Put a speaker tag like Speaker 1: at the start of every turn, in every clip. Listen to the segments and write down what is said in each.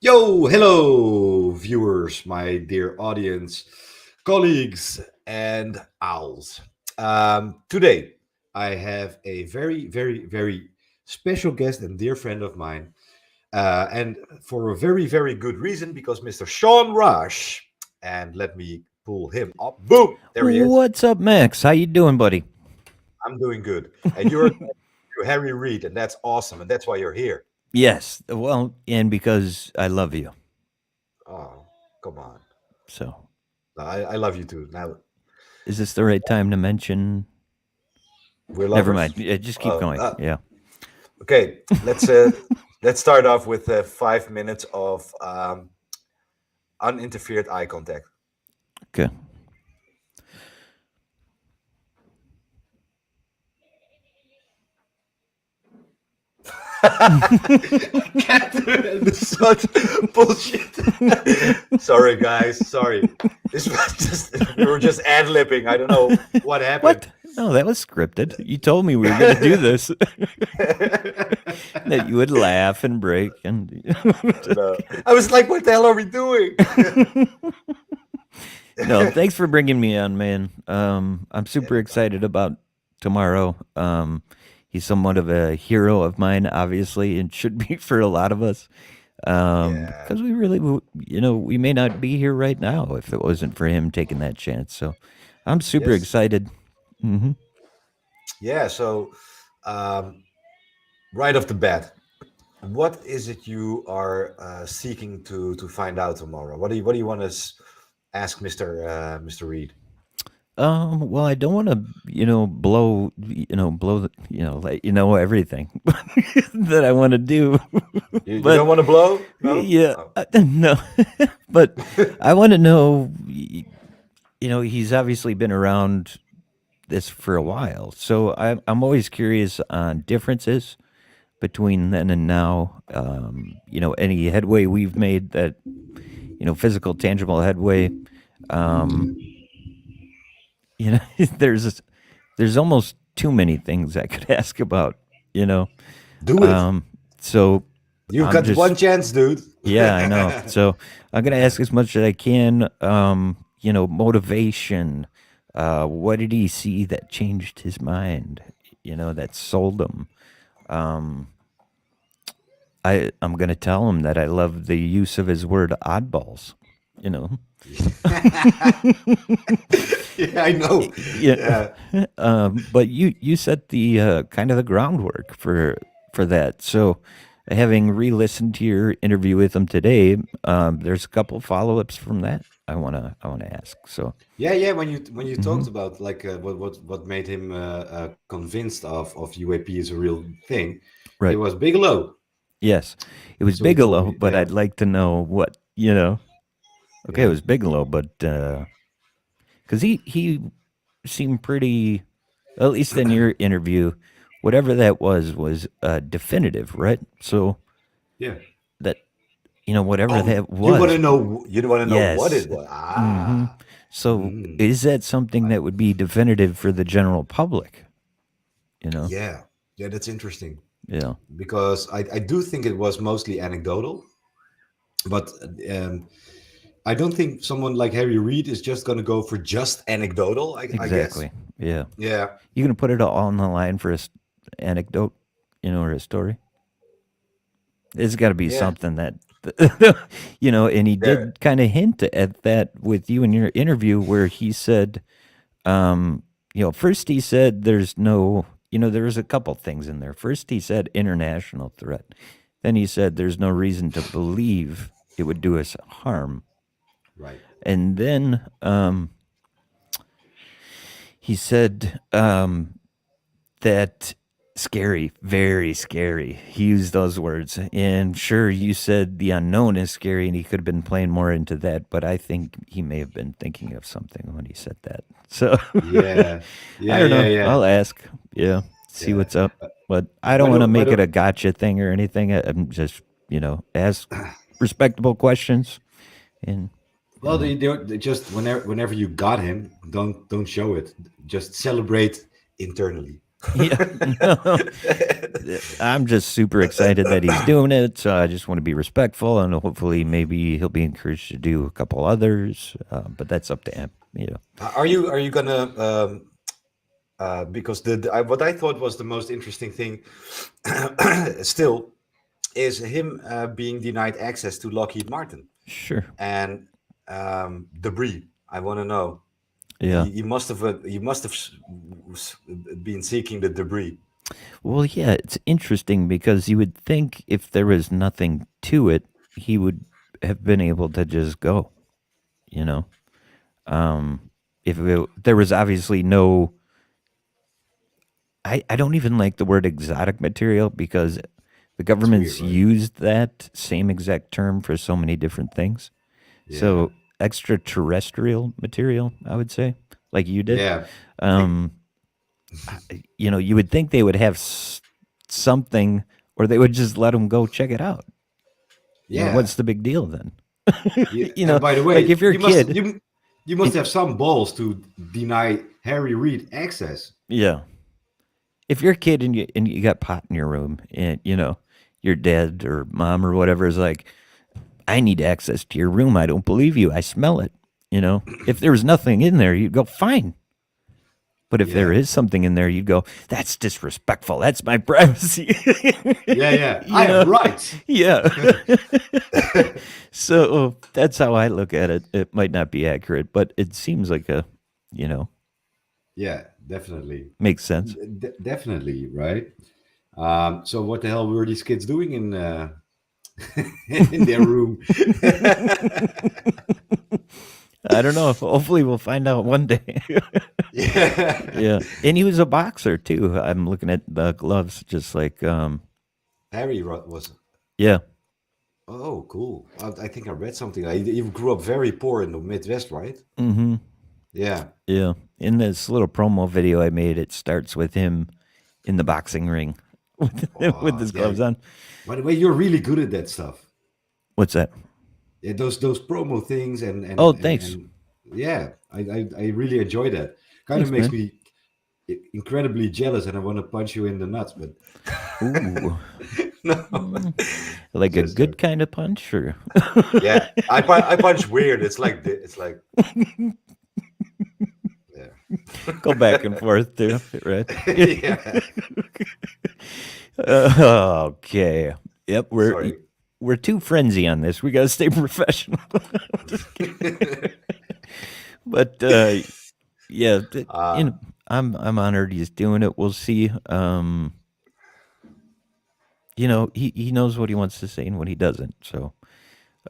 Speaker 1: Yo, hello, viewers, my dear audience, colleagues, and owls. Today, I have a very, very, very special guest and dear friend of mine, and for a very, very good reason because Mr. Sean Raasch, and let me pull him up. Boom! There he is.
Speaker 2: What's up, Max? How you doing, buddy?
Speaker 1: I'm doing good, and you're Harry Reid, and that's awesome, and that's why you're here.
Speaker 2: Yes, well, and because I love you.
Speaker 1: Oh, come on!
Speaker 2: So,
Speaker 1: I love you too. Now
Speaker 2: is this the right time to mention?
Speaker 1: we're
Speaker 2: Never
Speaker 1: lovers.
Speaker 2: mind. Yeah, just keep going. Yeah.
Speaker 1: Okay, let's start off with 5 minutes of uninterfered eye contact.
Speaker 2: Okay.
Speaker 1: Can't do it. Such bullshit. Sorry, guys. Sorry. This was just we were just ad libbing. I don't know what happened.
Speaker 2: What? No, that was scripted. You told me we were going to do this. That you would laugh and break and.
Speaker 1: No. I was like, "What the hell are we doing?"
Speaker 2: No, thanks for bringing me on, man. I'm super excited about tomorrow. He's somewhat of a hero of mine, obviously, and should be for a lot of us.
Speaker 1: Yeah.
Speaker 2: Because we really, we may not be here right now if it wasn't for him taking that chance. So I'm super
Speaker 1: Yes.
Speaker 2: excited. Hmm.
Speaker 1: Yeah. So, um, right off the bat, what is it you are seeking to find out tomorrow? What do you want to ask Mr. Reed?
Speaker 2: Well, I don't want to, let you know everything that I want to do,
Speaker 1: You don't
Speaker 2: but
Speaker 1: want to blow? No.
Speaker 2: yeah,
Speaker 1: Oh.
Speaker 2: no, but I want to know. He's obviously been around this for a while, so I'm always curious on differences between then and now. Any headway we've made that physical, tangible headway. Um, there's almost too many things I could ask about. You know,
Speaker 1: Do it.
Speaker 2: um, so
Speaker 1: You've
Speaker 2: I'm
Speaker 1: got one
Speaker 2: just
Speaker 1: chance, dude.
Speaker 2: yeah, I know. So I'm gonna ask as much as I can. Motivation. What did he see that changed his mind? That sold him. Um, I'm gonna tell him that I love the use of his word oddballs. You know,
Speaker 1: Yeah, I know.
Speaker 2: yeah.
Speaker 1: Yeah.
Speaker 2: But you set the kind of the groundwork for that. So, having re-listened to your interview with him today, there's a couple follow-ups from that I wanna ask. So,
Speaker 1: Yeah. When you
Speaker 2: hmm
Speaker 1: talked about like what made him convinced of UAP is a real thing, it
Speaker 2: right,
Speaker 1: was Bigelow.
Speaker 2: yes, it was
Speaker 1: So he told
Speaker 2: Bigelow,
Speaker 1: me,
Speaker 2: but I'd like to know what you know. Okay, it
Speaker 1: yeah,
Speaker 2: was Bigelow, but because he seemed pretty, at least in your interview, whatever that was definitive, right? So
Speaker 1: yeah.
Speaker 2: that whatever
Speaker 1: Oh,
Speaker 2: that
Speaker 1: you want to
Speaker 2: was,
Speaker 1: know? You want to know what
Speaker 2: yes.
Speaker 1: it was?
Speaker 2: Hmm.
Speaker 1: Ah.
Speaker 2: So
Speaker 1: Mm.
Speaker 2: is that something that would be definitive for the general public? You know,
Speaker 1: Yeah. Yeah, that's interesting
Speaker 2: yeah,
Speaker 1: because I do think it was mostly anecdotal, but um, I don't think someone like Harry Reid is just going to go for just anecdotal. I guess.
Speaker 2: exactly, yeah.
Speaker 1: Yeah.
Speaker 2: You gonna put it all on the line for a anecdote, or a story? It's got to be
Speaker 1: Yeah.
Speaker 2: something that, and he
Speaker 1: There.
Speaker 2: did kind of hint at that with you in your interview where he said, first he said there's no, there was a couple things in there. First he said international threat. Then he said there's no reason to believe it would do us harm.
Speaker 1: Right.
Speaker 2: And then he said that scary, very scary. He used those words. And sure, you said the unknown is scary, and he could have been playing more into that, but I think he may have been thinking of something when he said that. So
Speaker 1: Yeah.
Speaker 2: I
Speaker 1: Yeah.
Speaker 2: don't
Speaker 1: Yeah.
Speaker 2: know.
Speaker 1: Yeah.
Speaker 2: I'll ask. Yeah, see
Speaker 1: Yeah.
Speaker 2: what's up. But I don't
Speaker 1: Why
Speaker 2: want to
Speaker 1: do why
Speaker 2: make it
Speaker 1: do
Speaker 2: a gotcha thing or anything. I'm just, ask respectable questions. And,
Speaker 1: well they just whenever you got him, don't show it. Just celebrate internally.
Speaker 2: Yeah, no, I'm just super excited that he's doing it. So I just want to be respectful, and hopefully, maybe he'll be encouraged to do a couple others. But that's up to him. You know.
Speaker 1: Are you gonna because what I thought was the most interesting thing still is him being denied access to Lockheed Martin
Speaker 2: Sure.
Speaker 1: and debris. I want to know.
Speaker 2: Yeah.
Speaker 1: He must have been seeking the debris.
Speaker 2: Well, yeah, it's interesting because you would think if there was nothing to it, he would have been able to just go. You know, if there was obviously no, I don't even like the word exotic material because the
Speaker 1: It's weird,
Speaker 2: government's
Speaker 1: right?
Speaker 2: used that same exact term for so many different things.
Speaker 1: Yeah,
Speaker 2: So extraterrestrial material, I would say, like you did.
Speaker 1: yeah, I,
Speaker 2: Um, you would think they would have something, or they would just let them go check it out.
Speaker 1: yeah.
Speaker 2: What's the big deal then?
Speaker 1: Yeah.
Speaker 2: you
Speaker 1: And
Speaker 2: know,
Speaker 1: by the
Speaker 2: like
Speaker 1: way,
Speaker 2: if you're a kid,
Speaker 1: you must
Speaker 2: and
Speaker 1: have some balls to deny Harry Reid access.
Speaker 2: yeah, if you're a kid and you got pot in your room, and your dad or mom or whatever is like, I need access to your room. I don't believe you. I smell it. If there was nothing in there, you'd go fine. But if there
Speaker 1: Yeah,
Speaker 2: is something in there, you'd go, that's disrespectful. That's my privacy.
Speaker 1: yeah, yeah. I
Speaker 2: you
Speaker 1: have
Speaker 2: know?
Speaker 1: rights.
Speaker 2: Yeah. So that's how I look at it. It might not be accurate, but it seems like you know,
Speaker 1: Yeah, definitely,
Speaker 2: makes sense.
Speaker 1: definitely, right? So what the hell were these kids doing in in their room?
Speaker 2: I don't know. Hopefully, we'll find out one day.
Speaker 1: Yeah,
Speaker 2: Yeah. And he was a boxer too. I'm looking at the gloves, just like,
Speaker 1: was.
Speaker 2: yeah.
Speaker 1: Oh, cool. I think I read something. I even grew up very poor in the Midwest, right?
Speaker 2: Mm-hmm.
Speaker 1: Yeah.
Speaker 2: Yeah. In this little promo video I made, it starts with him in the boxing ring with
Speaker 1: Oh,
Speaker 2: his
Speaker 1: yeah.
Speaker 2: gloves on.
Speaker 1: By the way, you're really good at that stuff.
Speaker 2: What's that?
Speaker 1: Yeah, those promo things
Speaker 2: Oh, thanks.
Speaker 1: and yeah, I really enjoy that. Kind of
Speaker 2: Thanks,
Speaker 1: makes
Speaker 2: man.
Speaker 1: me incredibly jealous, and I want to punch you in the nuts, but
Speaker 2: Ooh.
Speaker 1: no,
Speaker 2: Mm, like a
Speaker 1: just
Speaker 2: good kind of punch, or
Speaker 1: yeah. I punch weird. It's like it's like yeah,
Speaker 2: go back and forth too, right?
Speaker 1: yeah.
Speaker 2: Okay. Yep,
Speaker 1: Sorry.
Speaker 2: we're too frenzy on this. We got to stay professional. But yeah,
Speaker 1: uh
Speaker 2: I'm honored he's doing it. We'll see. He knows what he wants to say and what he doesn't. So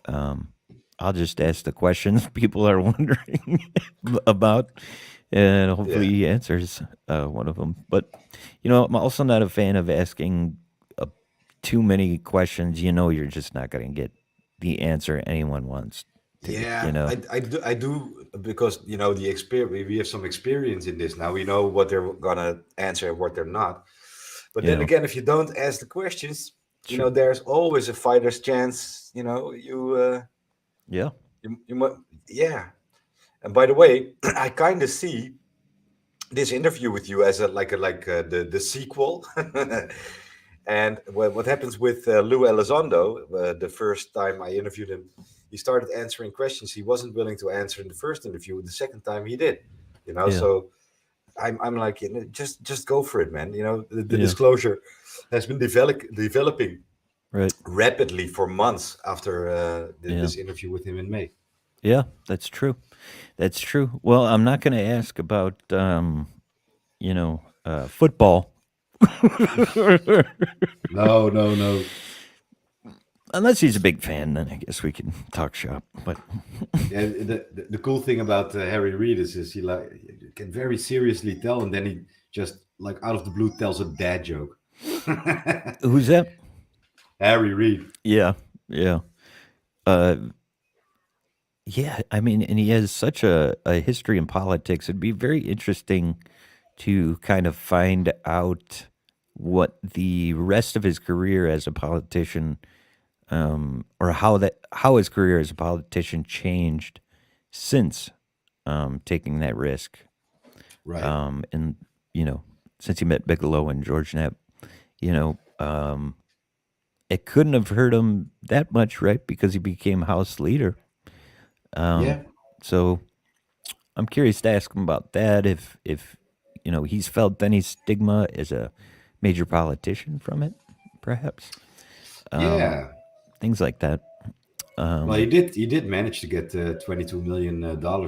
Speaker 2: um, I'll just ask the questions people are wondering about, and hopefully
Speaker 1: yeah.
Speaker 2: he answers one of them. But I'm also not a fan of asking too many questions. You're just not going to get the answer anyone wants to get.
Speaker 1: Yeah, I do because the experience. We have some experience in this now. We know what they're gonna answer and what they're not. But then
Speaker 2: Yeah,
Speaker 1: again, if you don't ask the questions,
Speaker 2: sure.
Speaker 1: there's always a fighter's chance.
Speaker 2: Yeah,
Speaker 1: You might, yeah. And by the way, I kind of see this interview with you as the sequel. And what happens with Lou Elizondo, the first time I interviewed him, he started answering questions he wasn't willing to answer in the first interview. The second time he did,
Speaker 2: yeah,
Speaker 1: So I'm like, just go for it, man. The
Speaker 2: yeah.
Speaker 1: disclosure has been developing
Speaker 2: Right.
Speaker 1: rapidly for months after
Speaker 2: Yeah,
Speaker 1: this interview with him in May.
Speaker 2: yeah. That's true. That's true. Well, I'm not going to ask about football.
Speaker 1: No, no, no.
Speaker 2: Unless he's a big fan, then I guess we can talk shop. But
Speaker 1: Yeah, the cool thing about Harry Reid is he like you can very seriously tell, and then he just like out of the blue tells a dad joke.
Speaker 2: who's that?
Speaker 1: Harry Reid.
Speaker 2: Yeah, yeah, uh, yeah. I mean, and he has such a history in politics. It'd be very interesting to kind of find out what the rest of his career as a politician, or how his career as a politician changed since taking that risk.
Speaker 1: Right.
Speaker 2: And you know, since he met Bigelow and George Knapp, you know, it couldn't have hurt him that much, right? Because he became House Leader.
Speaker 1: Yeah,
Speaker 2: So I'm curious to ask him about that. If he's felt any stigma as a major politician from it, perhaps
Speaker 1: yeah.
Speaker 2: things like that.
Speaker 1: Well, he did manage to get $22 million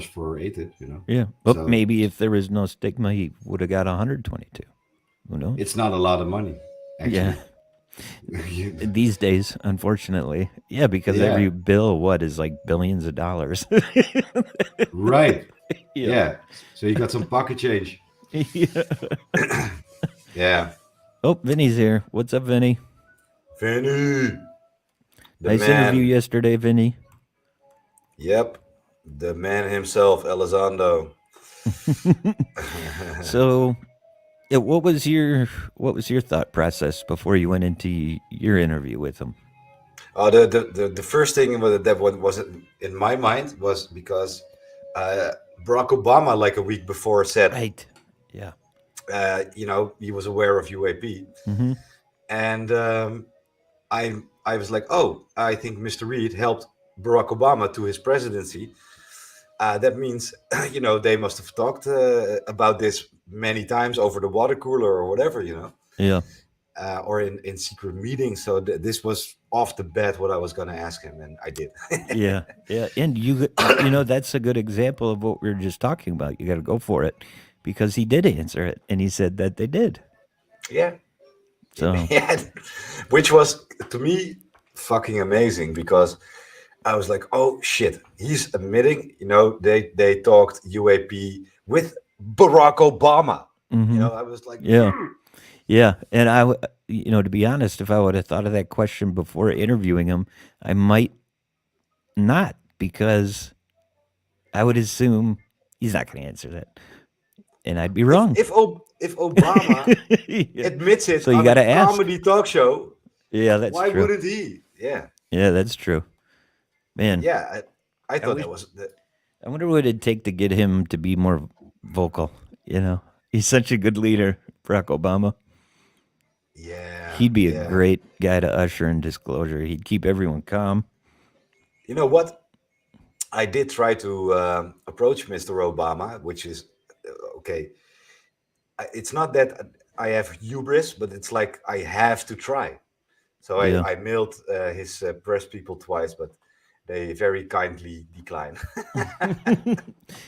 Speaker 1: for ATIP,
Speaker 2: Yeah, but
Speaker 1: So
Speaker 2: maybe if there was no stigma, he would have got 122. Who knows?
Speaker 1: it's not a lot of money,
Speaker 2: Yeah,
Speaker 1: actually.
Speaker 2: these days, unfortunately, yeah, because every
Speaker 1: Yeah,
Speaker 2: bill, is like billions of dollars.
Speaker 1: right.
Speaker 2: Yeah.
Speaker 1: Yeah. So you got some pocket change.
Speaker 2: Yeah.
Speaker 1: Yeah.
Speaker 2: Oh, Vinny's here. What's up, Vinny?
Speaker 1: Vinny, the
Speaker 2: Nice interview
Speaker 1: man.
Speaker 2: yesterday, Vinny.
Speaker 1: Yep. The man himself, Elizondo.
Speaker 2: So, yeah, what was your thought process before you went into your interview with him?
Speaker 1: The first thing that was in my mind was because uh, Barack Obama, like a week before, said,
Speaker 2: Right. Yeah.
Speaker 1: he was aware of UAP,
Speaker 2: Mm-hmm.
Speaker 1: and I was like, oh, I think Mr. Reid helped Barack Obama to his presidency. That means, they must have talked about this many times over the water cooler or whatever,
Speaker 2: Yeah.
Speaker 1: or in secret meetings. So this was off the bat what I was going to ask him, and I did.
Speaker 2: Yeah. Yeah. And that's a good example of what we were just talking about. You got to go for it because he did answer it, and he said that they did.
Speaker 1: Yeah.
Speaker 2: So
Speaker 1: Yeah. Which was, to me, fucking amazing, because I was like, oh shit, he's admitting, they talked UAP with Barack Obama. I was like,
Speaker 2: yeah. Yeah, and to be honest, if I would have thought of that question before interviewing him, I might not, because I would assume he's not going to answer that, and I'd be
Speaker 1: if
Speaker 2: wrong.
Speaker 1: if Obama
Speaker 2: Yeah.
Speaker 1: admits it
Speaker 2: So you
Speaker 1: on
Speaker 2: got
Speaker 1: a
Speaker 2: to ask.
Speaker 1: comedy talk show,
Speaker 2: Yeah, that's
Speaker 1: why
Speaker 2: true.
Speaker 1: wouldn't he? Yeah,
Speaker 2: Yeah, that's true. Man,
Speaker 1: yeah. I
Speaker 2: I
Speaker 1: thought
Speaker 2: wish.
Speaker 1: that was the,
Speaker 2: I wonder what it'd take to get him to be more vocal. He's such a good leader, Barack Obama.
Speaker 1: yeah,
Speaker 2: He'd be a
Speaker 1: yeah.
Speaker 2: great guy to usher in disclosure. He'd keep everyone calm.
Speaker 1: You know what? I did try to approach Mr. Obama, which is okay. It's not that I have hubris, but it's like I have to try. So
Speaker 2: Yeah.
Speaker 1: I mailed his press people twice, but they very kindly decline.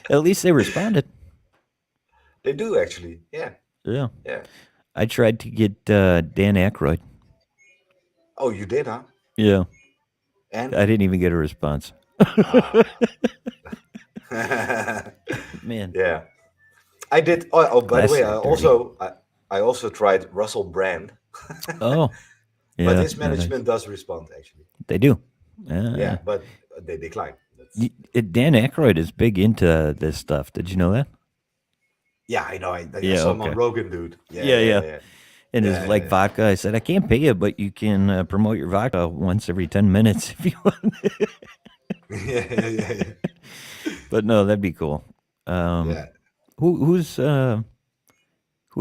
Speaker 2: At least they responded.
Speaker 1: They do, actually. Yeah,
Speaker 2: Yeah.
Speaker 1: yeah.
Speaker 2: I tried to get Dan Ackroyd.
Speaker 1: Oh, you did, huh?
Speaker 2: Yeah.
Speaker 1: And
Speaker 2: I didn't even get a response.
Speaker 1: ah.
Speaker 2: Man,
Speaker 1: Yeah, I did. Oh, by the
Speaker 2: glass
Speaker 1: way,
Speaker 2: are dirty.
Speaker 1: I also tried Russell Brand,
Speaker 2: Oh,
Speaker 1: but
Speaker 2: yeah.
Speaker 1: his
Speaker 2: Yeah, nice.
Speaker 1: management does respond, actually.
Speaker 2: They do.
Speaker 1: Yeah, but they decline. That's
Speaker 2: Dan Aykroyd is big into this stuff. Did you know that?
Speaker 1: yeah, I know. I
Speaker 2: Yeah,
Speaker 1: saw him on
Speaker 2: okay.
Speaker 1: Rogan, dude. Yeah,
Speaker 2: Yeah,
Speaker 1: yeah,
Speaker 2: yeah.
Speaker 1: yeah,
Speaker 2: And it's
Speaker 1: yeah,
Speaker 2: like
Speaker 1: yeah.
Speaker 2: vodka. I said, I can't pay you, but you can promote your vodka once every 10 minutes if you want.
Speaker 1: Yeah, yeah, yeah, yeah.
Speaker 2: But no, that'd be cool.
Speaker 1: Yeah.
Speaker 2: Who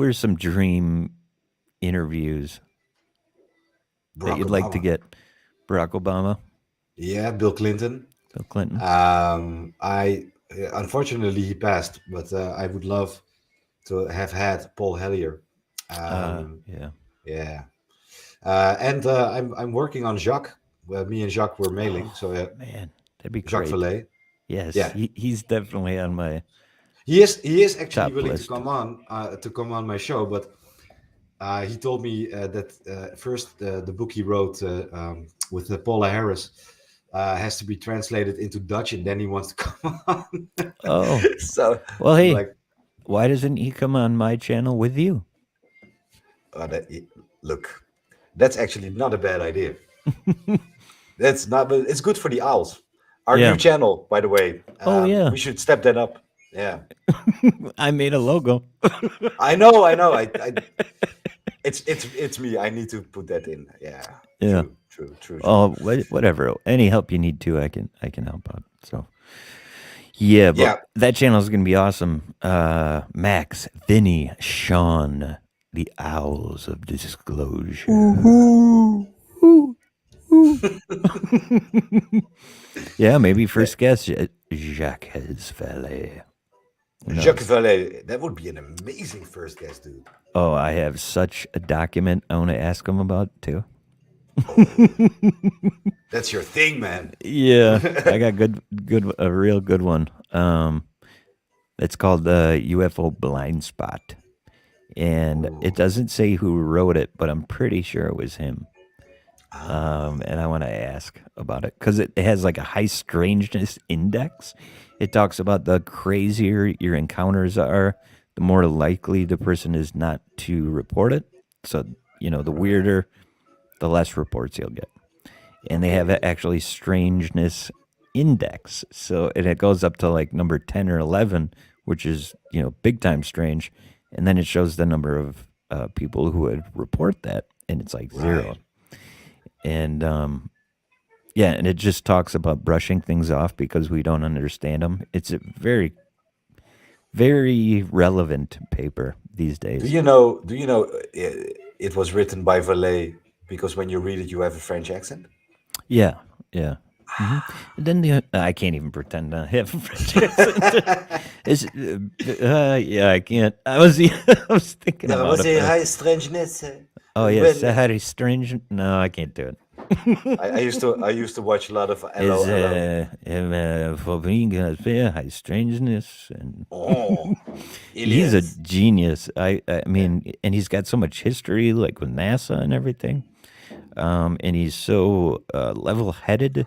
Speaker 2: are some dream interviews that
Speaker 1: Barack
Speaker 2: you'd like to
Speaker 1: Obama.
Speaker 2: get? Barack Obama,
Speaker 1: Yeah, Bill Clinton.
Speaker 2: Bill Clinton.
Speaker 1: I unfortunately he passed, but I would love to have had Paul Hellier. Um,
Speaker 2: Yeah.
Speaker 1: yeah, and I'm working on Jacques. Well, me and Jacques were mailing, so
Speaker 2: Oh man, that'd be
Speaker 1: Jacques
Speaker 2: great.
Speaker 1: Vallée.
Speaker 2: Yes,
Speaker 1: Yeah,
Speaker 2: he's definitely on my
Speaker 1: he is actually
Speaker 2: top
Speaker 1: willing
Speaker 2: list.
Speaker 1: to come on my show, but he told me that first the book he wrote with Paula Harris has to be translated into Dutch, and then he wants to come on.
Speaker 2: Oh,
Speaker 1: So
Speaker 2: well,
Speaker 1: I'm
Speaker 2: hey,
Speaker 1: like,
Speaker 2: why doesn't he come on my channel with you?
Speaker 1: that, look, that's actually not a bad idea. That's not, but it's good for the owls. Our
Speaker 2: Yeah.
Speaker 1: new channel, by the way.
Speaker 2: Oh yeah,
Speaker 1: We should step that up. Yeah,
Speaker 2: I made a logo.
Speaker 1: I know. It's me. I need to put that in. Yeah.
Speaker 2: Yeah.
Speaker 1: True.
Speaker 2: Oh, whatever. Any help you need to, I can help out. So yeah, but
Speaker 1: Yeah.
Speaker 2: that channel is gonna be awesome. Max, Vinny, Sean, The owls of disclosure.
Speaker 1: Woohoo!
Speaker 2: Ooh, ooh. Yeah, maybe first guess Jacques Vallée. Who
Speaker 1: Jacques
Speaker 2: knows?
Speaker 1: Vallée. That would be an amazing first guess, dude.
Speaker 2: Oh, I have such a document I want to ask him about too.
Speaker 1: Oh, that's your thing, man.
Speaker 2: Yeah, I got a real good one. It's called the UFO blind spot, and it
Speaker 1: Ooh.
Speaker 2: doesn't say who wrote it, but I'm pretty sure it was him.
Speaker 1: Ah,
Speaker 2: And I want to ask about it because it has like a high strangeness index. It talks about the crazier your encounters are, the more likely the person is not to report it. So, the
Speaker 1: right.
Speaker 2: weirder, the less reports you'll get. And they have
Speaker 1: Okay.
Speaker 2: actually strangeness index. So, and it goes up to like number 10 or 11, which is, big time strange. And then it shows the number of people who would report that, and it's like
Speaker 1: Right.
Speaker 2: zero. And yeah, and it just talks about brushing things off because we don't understand them. It's a very, very relevant paper these
Speaker 1: Do
Speaker 2: days.
Speaker 1: you know? Do you know? It was written by Vallée because when you read it, you have a French accent.
Speaker 2: Yeah, yeah. hmm And then I can't even pretend to have a French accent. It's, yeah, I can't. I was thinking
Speaker 1: There
Speaker 2: about
Speaker 1: was
Speaker 2: it,
Speaker 1: a
Speaker 2: but
Speaker 1: high strangeness
Speaker 2: oh yes,
Speaker 1: when
Speaker 2: Sahari Strange. No, I can't do
Speaker 1: I
Speaker 2: it.
Speaker 1: used to watch a lot of
Speaker 2: Is
Speaker 1: Hello Hello.
Speaker 2: for being a fair high strangeness and
Speaker 1: Oh,
Speaker 2: he's a
Speaker 1: aliens.
Speaker 2: genius. I
Speaker 1: Yeah,
Speaker 2: mean, and he's got so much history, like with NASA and everything. And he's so level-headed.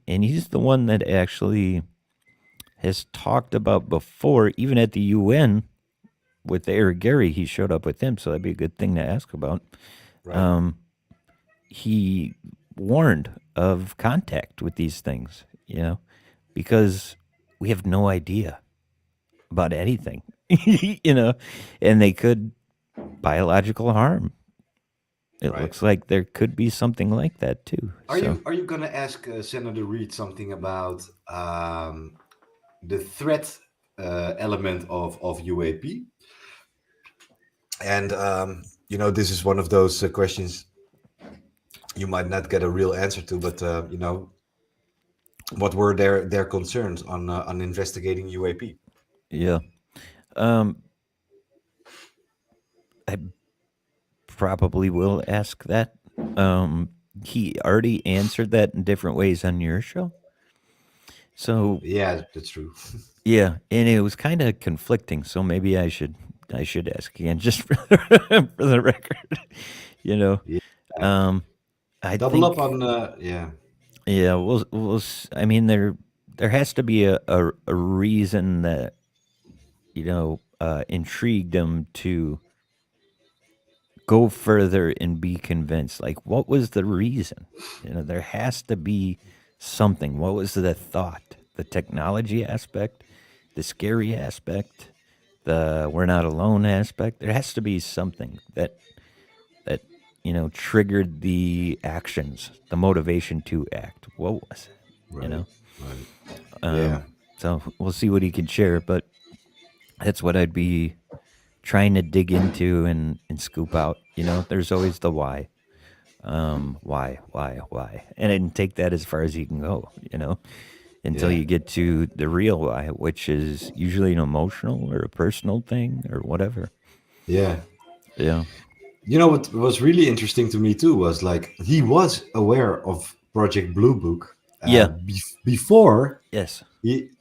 Speaker 2: And he's the one that actually has talked about before, even at the UN with Eric Gary. He showed up with him, so that'd be a good thing to ask about.
Speaker 1: right.
Speaker 2: Um, he warned of contact with these things, because we have no idea about anything, you know, and they could biological harm. It
Speaker 1: Right.
Speaker 2: looks like there could be something like that too. So,
Speaker 1: Are you gonna ask Senator Reid something about the threat element of UAP? And this is one of those questions you might not get a real answer to, but what were their concerns on investigating UAP?
Speaker 2: yeah, um, I probably will ask that. He already answered that in different ways on your show. So,
Speaker 1: Yeah, that's true.
Speaker 2: yeah, and it was kind of conflicting. So maybe I should ask again, just for for the record. you know,
Speaker 1: Yeah,
Speaker 2: um, I
Speaker 1: double up
Speaker 2: think
Speaker 1: on yeah,
Speaker 2: yeah. I mean, there has to be a reason that intrigued him to go further and be convinced. Like, what was the reason? There has to be something. What was the thought? The technology aspect, the scary aspect, the we're not alone aspect. There has to be something that triggered the actions, the motivation to act. What was it?
Speaker 1: right, right, yeah,
Speaker 2: Um, so we'll see what he can share, but that's what I'd be trying to dig into and scoop out. There's always the why. Why? And then take that as far as you can go, until
Speaker 1: yeah,
Speaker 2: you get to the real why, which is usually an emotional or a personal thing or whatever.
Speaker 1: yeah.
Speaker 2: Yeah.
Speaker 1: What was really interesting to me too was like he was aware of Project Blue Book
Speaker 2: Yeah.
Speaker 1: before
Speaker 2: Yes.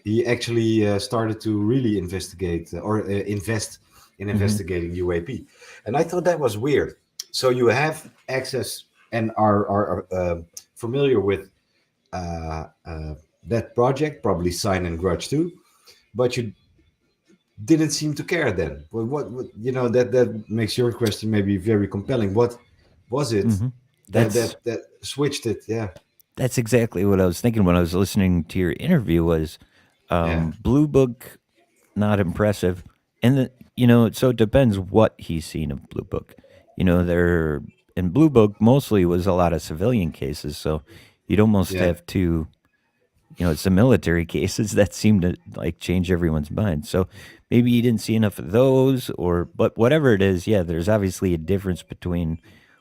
Speaker 1: he actually started to really investigate or invest in
Speaker 2: hmm
Speaker 1: investigating UAP, and I thought that was weird. So you have access and are familiar with that project, probably Sign and Grudge too, but you didn't seem to care then. Well, what that makes your question maybe very compelling. What was it
Speaker 2: hmm
Speaker 1: that
Speaker 2: That's
Speaker 1: that switched it? Yeah,
Speaker 2: that's exactly what I was thinking when I was listening to your interview. Was
Speaker 1: yeah,
Speaker 2: Blue Book not impressive? And so it depends what he's seen of Blue Book. There in Blue Book mostly was a lot of civilian cases, so you'd almost
Speaker 1: yeah,
Speaker 2: have to it's the military cases that seem to like change everyone's mind. So maybe you didn't see enough of those, but whatever it is, yeah, there's obviously a difference between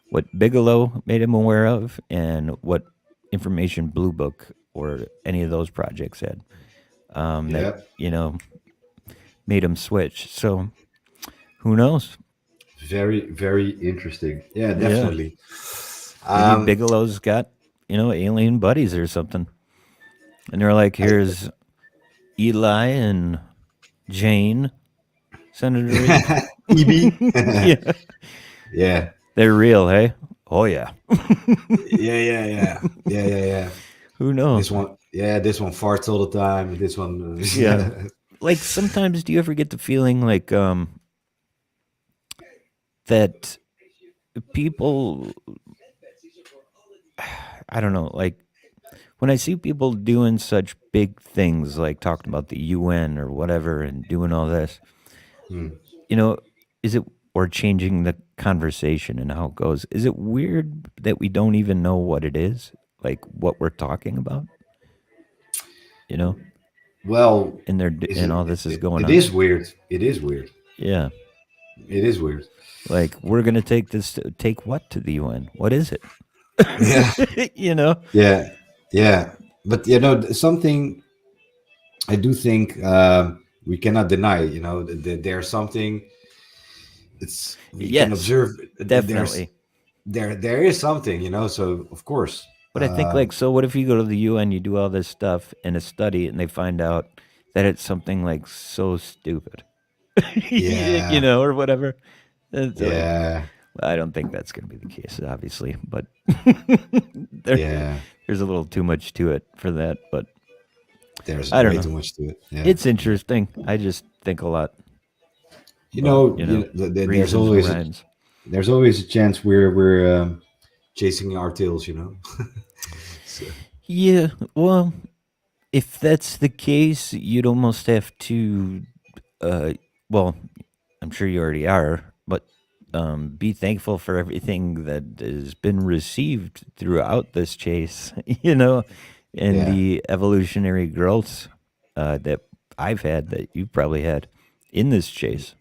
Speaker 2: what Bigelow made him aware of and what Information Blue Book or any of those projects had, that
Speaker 1: Yeah,
Speaker 2: made him switch. So who knows?
Speaker 1: very, very interesting. Yeah,
Speaker 2: Yeah,
Speaker 1: definitely.
Speaker 2: maybe
Speaker 1: Um,
Speaker 2: Bigelow's got alien buddies or something, and they're like,
Speaker 1: I,
Speaker 2: here's Eli and Jane, Senator Reed.
Speaker 1: EB.
Speaker 2: Yeah,
Speaker 1: Yeah,
Speaker 2: they're real, hey? Oh yeah.
Speaker 1: yeah.
Speaker 2: Who
Speaker 1: This
Speaker 2: knows?
Speaker 1: one, yeah, this one farts all the time. This one,
Speaker 2: Yeah. Like sometimes do you ever get the feeling like that people, I don't know, like when I see people doing such big things like talking about the UN or whatever and doing all this,
Speaker 1: Hmm.
Speaker 2: you know, is it or changing the conversation and how it goes? Is it weird that we don't even know what it is? Like what we're talking about, you know,
Speaker 1: Well,
Speaker 2: and they're
Speaker 1: is
Speaker 2: and
Speaker 1: it,
Speaker 2: all this is
Speaker 1: it?
Speaker 2: going
Speaker 1: It
Speaker 2: on.
Speaker 1: is weird. It is weird.
Speaker 2: Yeah.
Speaker 1: It is weird.
Speaker 2: Like we're gonna take what to the UN? What is it?
Speaker 1: Yeah,
Speaker 2: you know?
Speaker 1: yeah, yeah. But something I do think we cannot deny. There's something. It's we can
Speaker 2: Yes,
Speaker 1: observe. There's
Speaker 2: definitely.
Speaker 1: there is something. So of course.
Speaker 2: But I think like so what if you go to the UN, you do all this stuff in a study and they find out that it's something like so stupid.
Speaker 1: Yeah,
Speaker 2: Or whatever. It's like
Speaker 1: yeah,
Speaker 2: I don't think that's going to be the case, obviously, but there,
Speaker 1: yeah.
Speaker 2: there's a little too much to it for that. But
Speaker 1: There's
Speaker 2: I don't
Speaker 1: way
Speaker 2: know.
Speaker 1: too much to it. Yeah.
Speaker 2: It's interesting. I just think a lot
Speaker 1: You
Speaker 2: about
Speaker 1: know, there's
Speaker 2: reasons and
Speaker 1: always
Speaker 2: rhymes.
Speaker 1: a chance we're chasing our tails. So,
Speaker 2: Yeah, well, if that's the case, you'd almost have to. Uh, well, I'm sure you already are, but be thankful for everything that has been received throughout this chase. And
Speaker 1: yeah,
Speaker 2: the evolutionary growths that I've had, that you've probably had in this chase.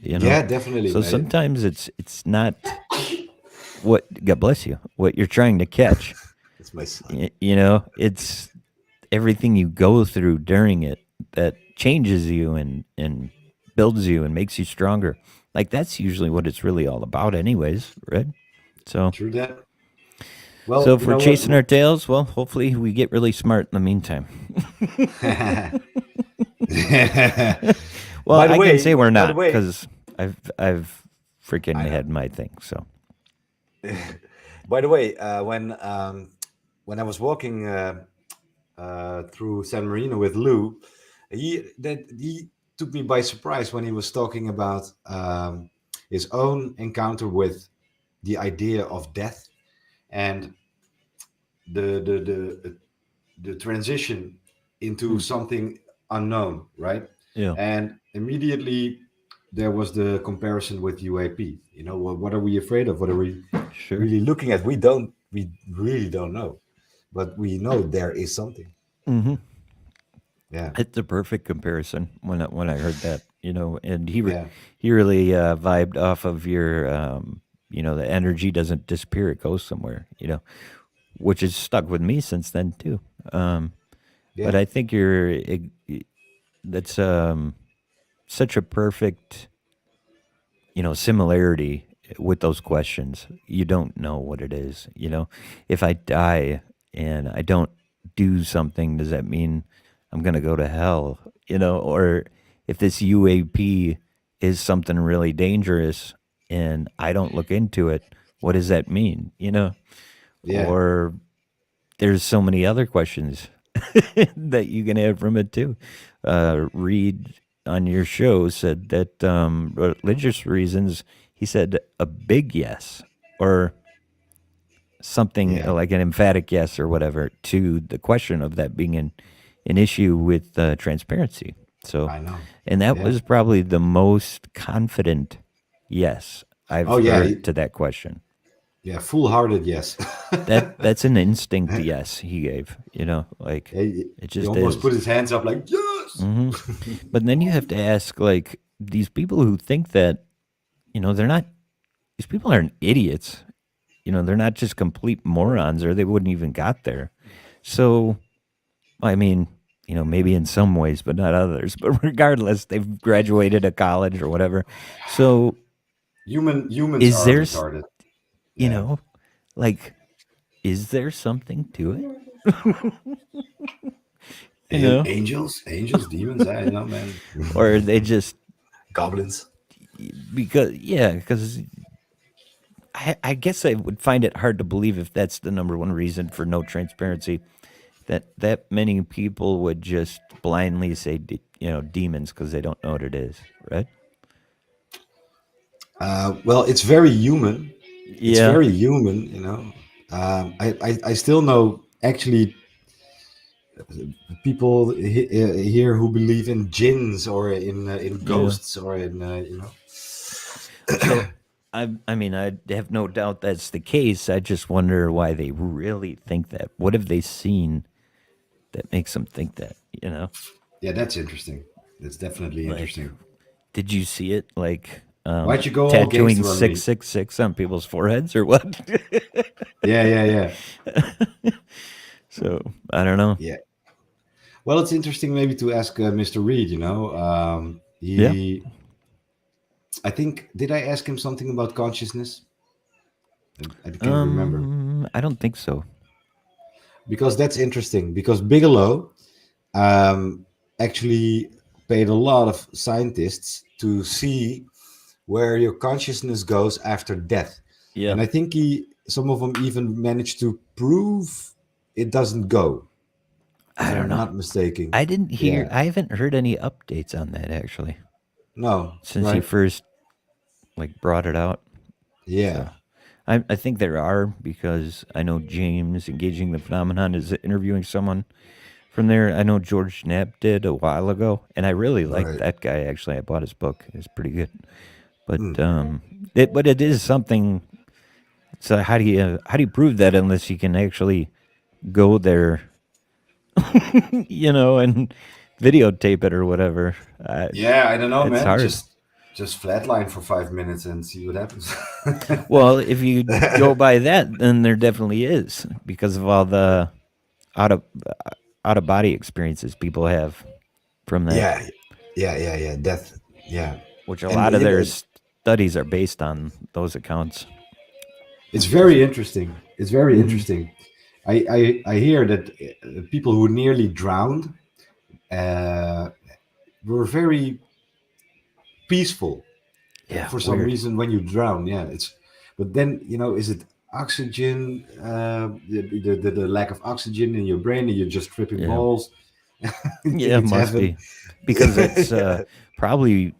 Speaker 2: You know,
Speaker 1: yeah, definitely,
Speaker 2: so
Speaker 1: mate.
Speaker 2: sometimes it's not what God bless you, what you're trying to catch.
Speaker 1: It's my son.
Speaker 2: It's everything you go through during it that changes you and builds you and makes you stronger. Like that's usually what it's really all about, anyways, right? So,
Speaker 1: True that.
Speaker 2: so
Speaker 1: Well,
Speaker 2: if
Speaker 1: you
Speaker 2: we're
Speaker 1: know what?
Speaker 2: chasing our tails, well, hopefully we get really smart in the meantime. Well,
Speaker 1: by the
Speaker 2: I can
Speaker 1: way,
Speaker 2: say we're
Speaker 1: by the
Speaker 2: not
Speaker 1: way,
Speaker 2: because I've freaking
Speaker 1: I know.
Speaker 2: had my thing. So,
Speaker 1: By the way, when I was walking through San Marino with Lou, he took me by surprise when he was talking about his own encounter with the idea of death and the the the the transition into
Speaker 2: hmm,
Speaker 1: something unknown, right?
Speaker 2: yeah,
Speaker 1: And immediately there was the comparison with UAP. What are we afraid of? What are we
Speaker 2: sure.
Speaker 1: really looking at? We really don't know, but we know there is something.
Speaker 2: Hmm.
Speaker 1: Yeah,
Speaker 2: It's a perfect comparison when I heard that, and
Speaker 1: yeah,
Speaker 2: he really vibed off of your, the energy doesn't disappear; it goes somewhere, which has stuck with me since then too. Um, but
Speaker 1: yeah,
Speaker 2: I think that's such a perfect, similarity with those questions. You don't know what it is. If I die and I don't do something, does that mean I'm going to go to hell? Or if this UAP is something really dangerous and I don't look into it, what does that mean?
Speaker 1: yeah,
Speaker 2: Or there's so many other questions that you can have from it too. Reed on your show said that religious reasons, he said a big yes or something
Speaker 1: yeah.
Speaker 2: like an emphatic yes or whatever to the question of that being an issue with transparency. So,
Speaker 1: I know.
Speaker 2: and that
Speaker 1: Yeah.
Speaker 2: was probably the most confident yes I've
Speaker 1: Oh yeah.
Speaker 2: heard to that question.
Speaker 1: Yeah, full-hearted yes.
Speaker 2: That's an instinct yes he gave. Like it
Speaker 1: He
Speaker 2: just
Speaker 1: almost put
Speaker 2: is.
Speaker 1: his hands up like yes.
Speaker 2: Hmm. But then you have to ask, like, these people who think that, they're not. These people aren't idiots. They're not just complete morons, or they wouldn't even got there. So, I mean, maybe in some ways, but not others. But regardless, they've graduated a college or whatever. So,
Speaker 1: Humans
Speaker 2: is
Speaker 1: are
Speaker 2: there,
Speaker 1: retarded.
Speaker 2: you
Speaker 1: Yeah.
Speaker 2: know, like, is there something to it? You know,
Speaker 1: Angels, demons, I know, man.
Speaker 2: or are they just
Speaker 1: Goblins.
Speaker 2: because I guess I would find it hard to believe if that's the number one reason for no transparency, that many people would just blindly say demons because they don't know what it is, right?
Speaker 1: Well, it's very human. It's
Speaker 2: Yeah,
Speaker 1: very human, you know. I still know actually people here who believe in jinns or in
Speaker 2: yeah.
Speaker 1: ghosts or in
Speaker 2: So I mean, I have no doubt that's the case. I just wonder why they really think that. What have they seen that makes them think that?
Speaker 1: Yeah, that's interesting. That's definitely
Speaker 2: Like,
Speaker 1: interesting.
Speaker 2: did you see it? Like,
Speaker 1: Why'd you go all
Speaker 2: tattooing
Speaker 1: gangster on me?
Speaker 2: 666 on people's foreheads or what?
Speaker 1: Yeah, yeah, yeah,
Speaker 2: So I don't know.
Speaker 1: yeah. Well, it's interesting maybe to ask Mr. Reid.
Speaker 2: Yeah.
Speaker 1: I think, did I ask him something about consciousness? I can't remember
Speaker 2: I don't think so.
Speaker 1: because that's interesting. Because Bigelow um, actually paid a lot of scientists to see where your consciousness goes after death,
Speaker 2: Yeah.
Speaker 1: and I think some of them even managed to prove it doesn't go, if
Speaker 2: I don't
Speaker 1: I'm
Speaker 2: know.
Speaker 1: not mistaken.
Speaker 2: I didn't hear.
Speaker 1: Yeah.
Speaker 2: I haven't heard any updates on that actually
Speaker 1: No.
Speaker 2: since he
Speaker 1: Right.
Speaker 2: first like brought it out.
Speaker 1: Yeah.
Speaker 2: So I think there are because I know James engaging the phenomenon is interviewing someone from there. I know George Knapp did a while ago, and I really liked
Speaker 1: Right.
Speaker 2: that guy. Actually, I bought his book; it's pretty good. But
Speaker 1: Hmm.
Speaker 2: it is something. So how do you prove that unless you can actually go there, and videotape it or whatever?
Speaker 1: Yeah, I don't know,
Speaker 2: It's
Speaker 1: man.
Speaker 2: hard.
Speaker 1: Just flatline for 5 minutes and see what happens.
Speaker 2: Well, if you go by that, then there definitely is because of all the out of out of body experiences people have from that,
Speaker 1: Yeah, yeah. Death. Yeah,
Speaker 2: which a
Speaker 1: and
Speaker 2: lot of their studies are based on those accounts.
Speaker 1: it's
Speaker 2: Which is
Speaker 1: very interesting. It's very
Speaker 2: mhm.
Speaker 1: interesting. I hear that people who nearly drowned uh, were very peaceful
Speaker 2: Yeah,
Speaker 1: for some
Speaker 2: weird.
Speaker 1: reason when you drown. Yeah, it's but then is it oxygen, the lack of oxygen in your brain, and you're just tripping
Speaker 2: Yeah,
Speaker 1: balls. You think
Speaker 2: yeah,
Speaker 1: it's
Speaker 2: must
Speaker 1: heaven.
Speaker 2: be because it's
Speaker 1: Yeah.
Speaker 2: probably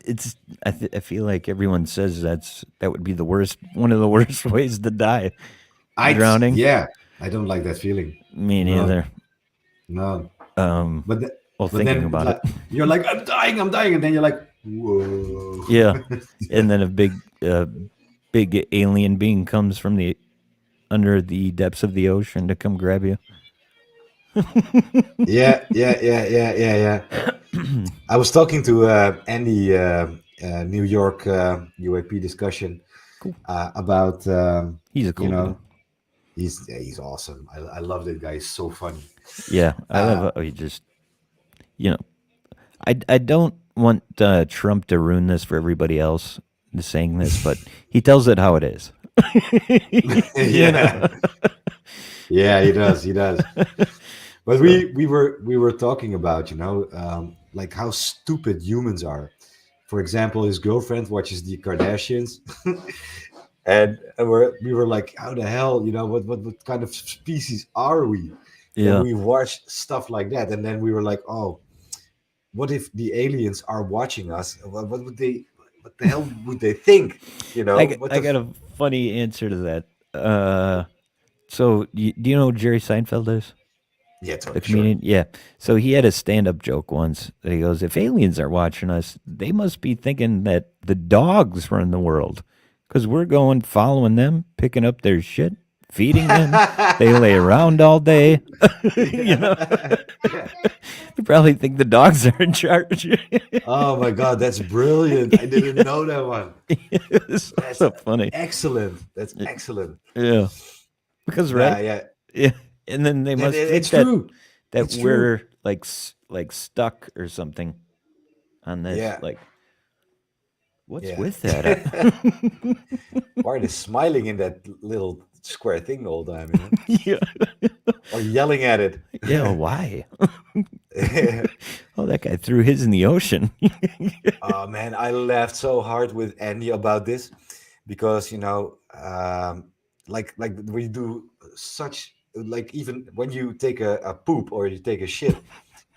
Speaker 2: it's. I feel like everyone says that would be the worst, one of the worst ways to die, drowning.
Speaker 1: Yeah, I don't like that feeling.
Speaker 2: Me
Speaker 1: No,
Speaker 2: neither.
Speaker 1: no.
Speaker 2: Um,
Speaker 1: But th-
Speaker 2: well,
Speaker 1: but
Speaker 2: thinking
Speaker 1: then
Speaker 2: about it,
Speaker 1: like you're like I'm dying, and then you're like whoa.
Speaker 2: yeah, and then a big alien being comes from the under the depths of the ocean to come grab you.
Speaker 1: Yeah. I was talking to Andy, New York UAP discussion
Speaker 2: Cool.
Speaker 1: about
Speaker 2: He's a
Speaker 1: you
Speaker 2: cool dude.
Speaker 1: know he's awesome. I love that guy. He's so funny.
Speaker 2: Yeah, I love
Speaker 1: Uh,
Speaker 2: how he just you know I don't want Trump to ruin this for everybody else saying this, but he tells it how it is. you know.
Speaker 1: yeah, yeah, he does. He does. But
Speaker 2: So
Speaker 1: we were talking about like how stupid humans are. For example, his girlfriend watches the Kardashians, and we were like, how the hell, what kind of species are we that
Speaker 2: yeah,
Speaker 1: we watch stuff like that? And then we were like, oh, what if the aliens are watching us? What the hell would they think? What
Speaker 2: I
Speaker 1: the
Speaker 2: got a funny answer to that. So do you know who Jerry Seinfeld is?
Speaker 1: yeah,
Speaker 2: The
Speaker 1: sure.
Speaker 2: comedian? Yeah. So he had a stand up joke once that he goes, if aliens are watching us, they must be thinking that the dogs run the world because we're going following them, picking up their shit, feeding them. They lay around all day. You know,
Speaker 1: Yeah.
Speaker 2: they probably think the dogs are in charge.
Speaker 1: Oh my God, that's brilliant. I didn't know that one.
Speaker 2: It's
Speaker 1: That's
Speaker 2: so funny.
Speaker 1: excellent. That's excellent.
Speaker 2: Yeah, because
Speaker 1: Yeah,
Speaker 2: right,
Speaker 1: yeah.
Speaker 2: yeah, and then they must
Speaker 1: It's
Speaker 2: think that
Speaker 1: true. It's true.
Speaker 2: we're like stuck or something on this.
Speaker 1: Yeah,
Speaker 2: Like, what's
Speaker 1: yeah.
Speaker 2: with that?
Speaker 1: Why are they smiling in that little square thing all the time,
Speaker 2: Yeah,
Speaker 1: or yelling at it?
Speaker 2: yeah. Why? Oh, that guy threw his in the ocean.
Speaker 1: Oh man, I laughed so hard with Andy about this because like we do such like even when you take a poop or you take a shit,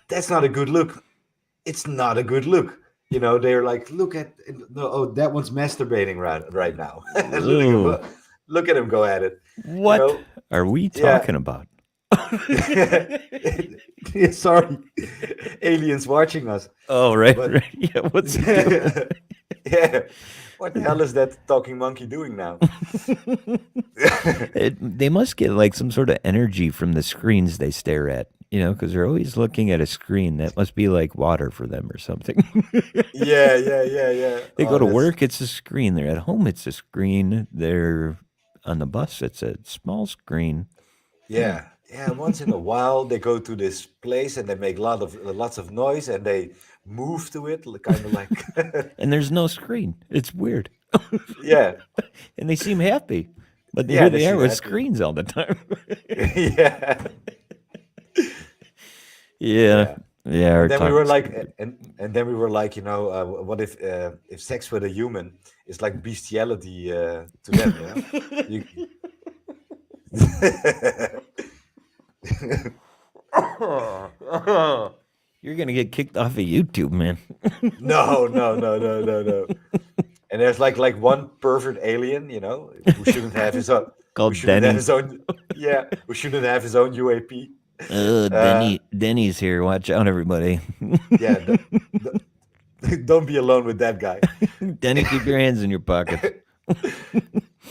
Speaker 1: that's not a good look. It's not a good look. They're like, look at no, oh, that one's masturbating right now.
Speaker 2: Ugh.
Speaker 1: Look at him go at it. You
Speaker 2: What
Speaker 1: know,
Speaker 2: are we
Speaker 1: yeah.
Speaker 2: talking about?
Speaker 1: Sorry, aliens watching us.
Speaker 2: Oh, right,
Speaker 1: But
Speaker 2: right. Yeah, what's he doing?
Speaker 1: yeah, what the hell is that talking monkey doing now?
Speaker 2: They must get like some sort of energy from the screens they stare at, because they're always looking at a screen. That must be like water for them or something.
Speaker 1: Yeah, yeah, yeah, yeah.
Speaker 2: They go
Speaker 1: Oh,
Speaker 2: to
Speaker 1: that's
Speaker 2: work, it's a screen. They're at home, it's a screen. They're on the bus, it's a small screen.
Speaker 1: yeah, yeah. Once in a while, they go to this place and they make lots of noise and they move to it, kind of like,
Speaker 2: And there's no screen. It's weird.
Speaker 1: yeah,
Speaker 2: And they seem happy. But
Speaker 1: yeah.
Speaker 2: here
Speaker 1: They
Speaker 2: they are
Speaker 1: seem
Speaker 2: with
Speaker 1: happy.
Speaker 2: screens all the time.
Speaker 1: Yeah,
Speaker 2: Yeah.
Speaker 1: yeah.
Speaker 2: Yeah,
Speaker 1: And
Speaker 2: our
Speaker 1: then we were
Speaker 2: talks.
Speaker 1: like, and then we were like, what if sex with a human is like bestiality to them? You,
Speaker 2: You're going to get kicked off of YouTube, man.
Speaker 1: no, no, no, no, no, no. And there's like one pervert alien, who shouldn't have his own, who
Speaker 2: Called
Speaker 1: shouldn't have
Speaker 2: Denny.
Speaker 1: his own, yeah, who shouldn't have his own UAP. Uh,
Speaker 2: Denny's here. Watch out, everybody.
Speaker 1: yeah, don't be alone with that guy.
Speaker 2: Denny, keep your hands in your pockets.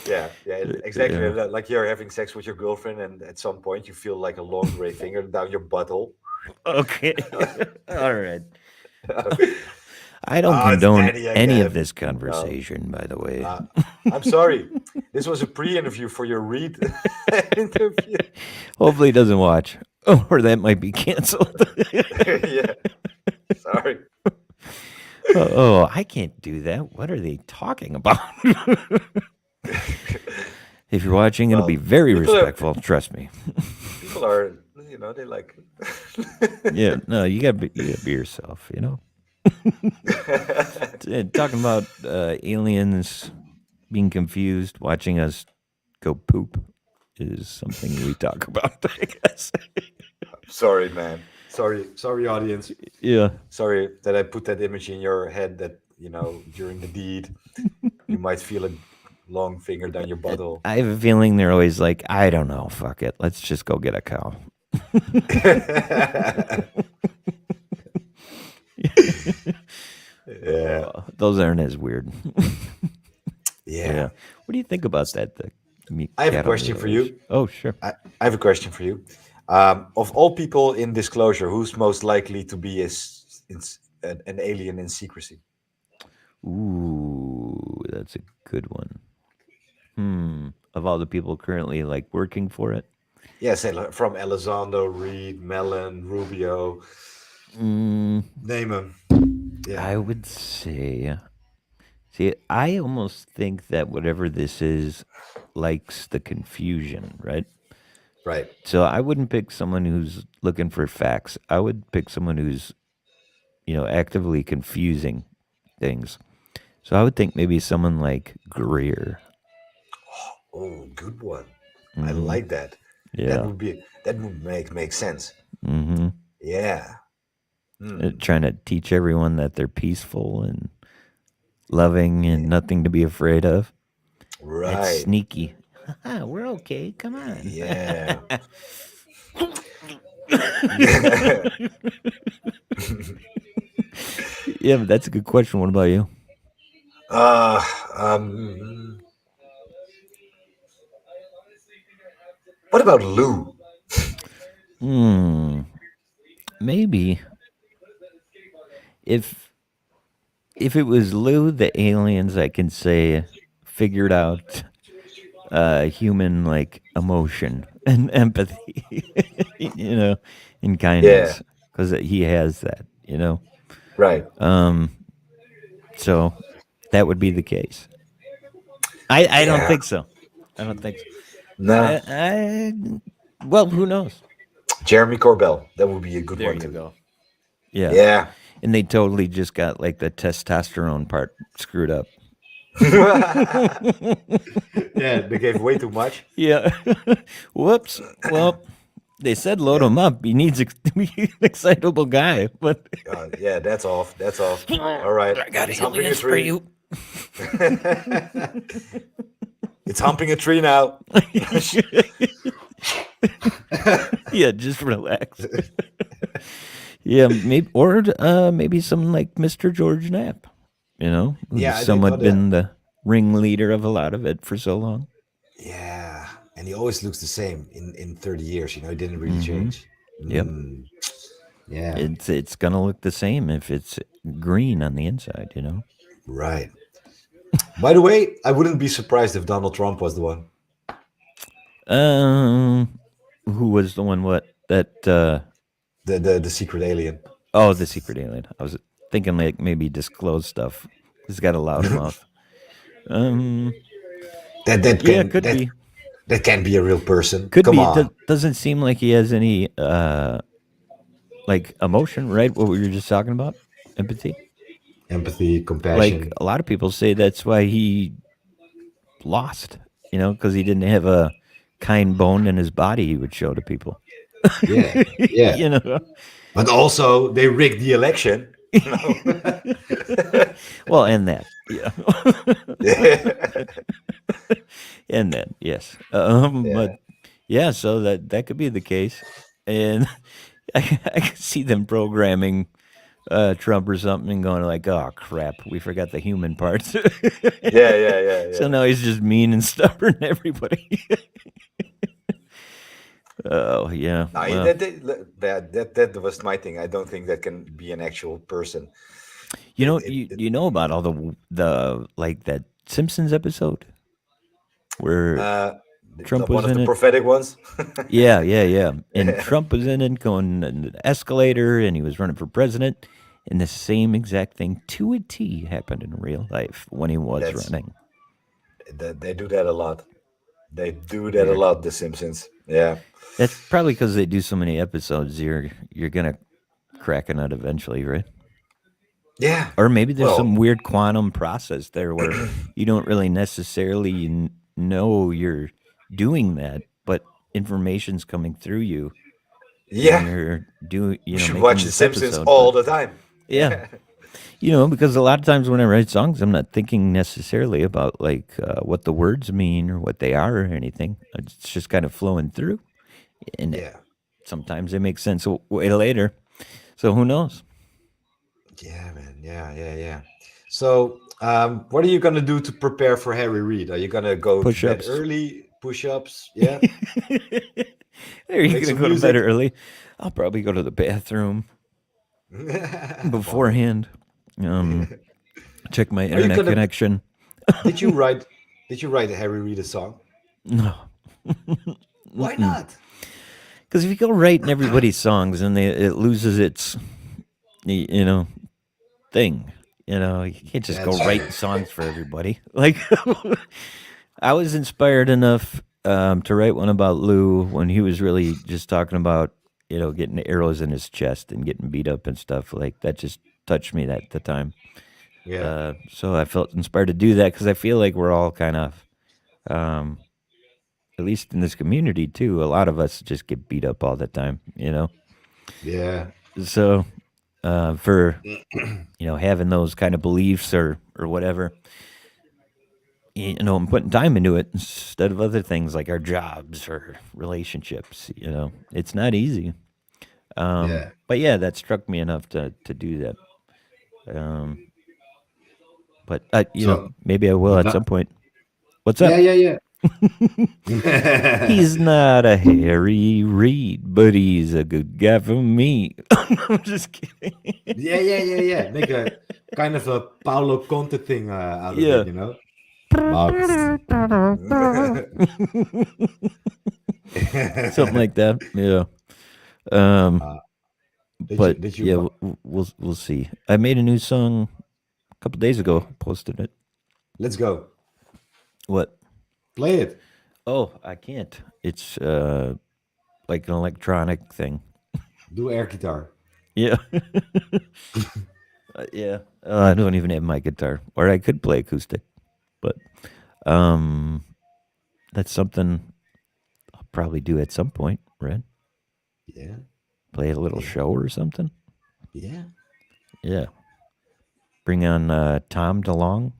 Speaker 1: Yeah, yeah, exactly.
Speaker 2: Yeah.
Speaker 1: Like you're having sex with your girlfriend, and at some point you feel like a long gray finger down your butthole.
Speaker 2: Okay. All right. I don't
Speaker 1: Oh, it's
Speaker 2: condone
Speaker 1: Danny
Speaker 2: any of
Speaker 1: again.
Speaker 2: this
Speaker 1: No,
Speaker 2: conversation, by the way.
Speaker 1: I'm sorry. This was a pre-interview for your Reid interview.
Speaker 2: Hopefully, he doesn't watch, or that might be canceled.
Speaker 1: Yeah, sorry.
Speaker 2: Oh, I can't do that. What are they talking about? If you're watching, it'll be
Speaker 1: Well,
Speaker 2: very
Speaker 1: people are
Speaker 2: respectful. Trust me.
Speaker 1: people are they like.
Speaker 2: Yeah, no, you gotta be yourself. Talking about aliens being confused, watching us go poop is something we talk about. I guess.
Speaker 1: Sorry, man. Sorry, audience.
Speaker 2: Yeah.
Speaker 1: Sorry that I put that image in your head that during the deed you might feel a long finger down your butthole.
Speaker 2: I have a feeling they're always like, I don't know, fuck it, let's just go get a cow.
Speaker 1: Yeah,
Speaker 2: Those aren't as weird.
Speaker 1: yeah.
Speaker 2: Yeah. What do you think about that? The
Speaker 1: I have a
Speaker 2: cattle
Speaker 1: question for
Speaker 2: mutilation?
Speaker 1: you.
Speaker 2: Oh, sure.
Speaker 1: I have a question for you. Of all people in disclosure, who's most likely to be an alien in secrecy?
Speaker 2: Ooh, that's a good one. Of all the people currently like working for it,
Speaker 1: Yes, from Elizondo, Reid, Mellon, Rubio,
Speaker 2: mm,
Speaker 1: name them. Yeah,
Speaker 2: I would say. See, I almost think that whatever this is likes the confusion, right?
Speaker 1: right.
Speaker 2: So I wouldn't pick someone who's looking for facts. I would pick someone who's, actively confusing things. So I would think maybe someone like Greer.
Speaker 1: Oh, good one. I
Speaker 2: Hmm.
Speaker 1: like that.
Speaker 2: Yeah.
Speaker 1: That would make sense.
Speaker 2: Hmm.
Speaker 1: Yeah. Hmm.
Speaker 2: Trying to teach everyone that they're peaceful and loving and nothing to be afraid of. That's
Speaker 1: Right.
Speaker 2: sneaky. We're okay. Come on.
Speaker 1: Yeah.
Speaker 2: Yeah, but that's a good question. What about you?
Speaker 1: uh, um, What about Lou?
Speaker 2: Hmm. Maybe if if it was Lou, the aliens, I can say figured out human like emotion and empathy, and
Speaker 1: Yeah,
Speaker 2: kindness, because he has that.
Speaker 1: right.
Speaker 2: Um. So that would be the case. I don't
Speaker 1: Yeah,
Speaker 2: think so. I don't think so.
Speaker 1: nah.
Speaker 2: I well, who knows?
Speaker 1: Jeremy Corbell. That would be a good
Speaker 2: There
Speaker 1: one
Speaker 2: you
Speaker 1: too.
Speaker 2: go. Yeah.
Speaker 1: Yeah.
Speaker 2: And they totally just got like the testosterone part screwed up.
Speaker 1: Yeah, they gave way too much.
Speaker 2: Yeah. Whoops. Well, they said load
Speaker 1: Yeah.
Speaker 2: him up. He needs to be an excitable guy, but
Speaker 1: Yeah, that's off. That's off. All right.
Speaker 2: I got
Speaker 1: It's humping a
Speaker 2: aliens for
Speaker 1: tree.
Speaker 2: you.
Speaker 1: It's humping a tree now.
Speaker 2: Yeah, just relax. Yeah, maybe or maybe some like Mr. George Knapp, who's
Speaker 1: Yeah, I did
Speaker 2: somewhat
Speaker 1: thought that.
Speaker 2: been the ringleader of a lot of it for so long.
Speaker 1: Yeah, and he always looks the same in 30 years. He didn't really
Speaker 2: Hmm.
Speaker 1: change.
Speaker 2: Yep,
Speaker 1: Mm, yeah,
Speaker 2: it's gonna look the same if it's green on the inside.
Speaker 1: right. By the way, I wouldn't be surprised if Donald Trump was the one.
Speaker 2: Um, who was the one? What that?
Speaker 1: The secret alien.
Speaker 2: Oh, the secret alien. I was thinking like maybe disclose stuff. He's got a loud mouth. Um,
Speaker 1: That that
Speaker 2: yeah,
Speaker 1: can
Speaker 2: could
Speaker 1: that
Speaker 2: be.
Speaker 1: that can be a real person.
Speaker 2: Could
Speaker 1: Come
Speaker 2: be. It
Speaker 1: on,
Speaker 2: doesn't seem like he has any like emotion, right? What we were just talking about, empathy.
Speaker 1: empathy,
Speaker 2: Like
Speaker 1: compassion.
Speaker 2: a lot of people say that's why he lost, because he didn't have a kind bone in his body he would show to people.
Speaker 1: Yeah, yeah.
Speaker 2: you know.
Speaker 1: But also, they rigged the election. No.
Speaker 2: Well, and that, yeah,
Speaker 1: Yeah.
Speaker 2: and that, yes. But
Speaker 1: Yeah.
Speaker 2: yeah, so that could be the case, and I could see them programming Trump or something and going like, "Oh crap, we forgot the human parts."
Speaker 1: Yeah, yeah, yeah,
Speaker 2: So
Speaker 1: yeah.
Speaker 2: now he's just mean and stubborn to everybody. Oh yeah,
Speaker 1: No,
Speaker 2: well,
Speaker 1: that was my thing. I don't think that can be an actual person. It
Speaker 2: you know about all the like that Simpsons episode where
Speaker 1: uh
Speaker 2: Trump
Speaker 1: one
Speaker 2: was
Speaker 1: of
Speaker 2: in
Speaker 1: the
Speaker 2: it.
Speaker 1: prophetic ones.
Speaker 2: Yeah, yeah, yeah. And
Speaker 1: Yeah,
Speaker 2: Trump was in it going in an escalator and he was running for president. And the same exact thing to a T happened in real life when he was
Speaker 1: that's
Speaker 2: running.
Speaker 1: they do that a lot. They do that a
Speaker 2: Weird.
Speaker 1: lot. The Simpsons. Yeah,
Speaker 2: That's probably because they do so many episodes. You're gonna crack a nut eventually, right?
Speaker 1: yeah.
Speaker 2: Or maybe there's
Speaker 1: Well,
Speaker 2: some weird quantum process there where you don't really necessarily know you're doing that, but information's coming through you when
Speaker 1: yeah.
Speaker 2: you're doing,
Speaker 1: We should
Speaker 2: making
Speaker 1: watch The
Speaker 2: this
Speaker 1: Simpsons
Speaker 2: episode.
Speaker 1: all
Speaker 2: But
Speaker 1: the time.
Speaker 2: yeah,
Speaker 1: Yeah,
Speaker 2: because a lot of times when I write songs, I'm not thinking necessarily about like what the words mean or what they are or anything. It's just kind of flowing through, and
Speaker 1: yeah,
Speaker 2: sometimes they make sense way later. So who knows?
Speaker 1: yeah, man. Yeah, yeah, yeah. So, what are you gonna do to prepare for Harry Reid? Are you gonna go to bed
Speaker 2: Push-ups.
Speaker 1: early? Push-ups? Yeah.
Speaker 2: Are you
Speaker 1: Make
Speaker 2: gonna
Speaker 1: some
Speaker 2: go to bed
Speaker 1: music.
Speaker 2: early? I'll probably go to the bathroom
Speaker 1: Funny.
Speaker 2: beforehand. Um, check my
Speaker 1: Are you
Speaker 2: internet
Speaker 1: gonna?
Speaker 2: connection.
Speaker 1: Did you write? Did you write a Harry Reid a song?
Speaker 2: No,
Speaker 1: Why not?
Speaker 2: because if you go writing everybody's songs, and it loses its, you know, thing. You can't just go
Speaker 1: That's
Speaker 2: writing
Speaker 1: true.
Speaker 2: songs for everybody. Like, I was inspired enough to write one about Lou when he was really just talking about, getting arrows in his chest and getting beat up and stuff. Like, that just touched me at the time.
Speaker 1: Yeah.
Speaker 2: So I felt inspired to do that because I feel like we're all kind of, um, at least in this community too, a lot of us just get beat up all the time.
Speaker 1: Yeah.
Speaker 2: So for having those kind of beliefs or whatever, I'm putting time into it instead of other things like our jobs or relationships. It's not easy.
Speaker 1: Yeah.
Speaker 2: But yeah, that struck me enough to do that. Um, but
Speaker 1: So,
Speaker 2: maybe I will
Speaker 1: but
Speaker 2: at
Speaker 1: not,
Speaker 2: some point. What's
Speaker 1: yeah,
Speaker 2: up?
Speaker 1: yeah, yeah.
Speaker 2: He's not a Harry Reid, but he's a good guy for me. I'm just kidding.
Speaker 1: Yeah. Make a kind of a Paulo Conte thing out of it,
Speaker 2: Yeah.
Speaker 1: you know. Max.
Speaker 2: Something like that. Yeah. Um,
Speaker 1: uh,
Speaker 2: but
Speaker 1: did you
Speaker 2: yeah, we'll see. I made a new song a couple days ago. Posted it.
Speaker 1: let's go.
Speaker 2: What?
Speaker 1: Play it.
Speaker 2: Oh, I can't. It's like an electronic thing.
Speaker 1: Do air guitar.
Speaker 2: Yeah. Yeah. I don't even have my guitar, or I could play acoustic, but um, that's something I'll probably do at some point. Right?
Speaker 1: Yeah.
Speaker 2: Play a little
Speaker 1: Yeah.
Speaker 2: show or something.
Speaker 1: Yeah.
Speaker 2: Yeah. Bring on Tom DeLong.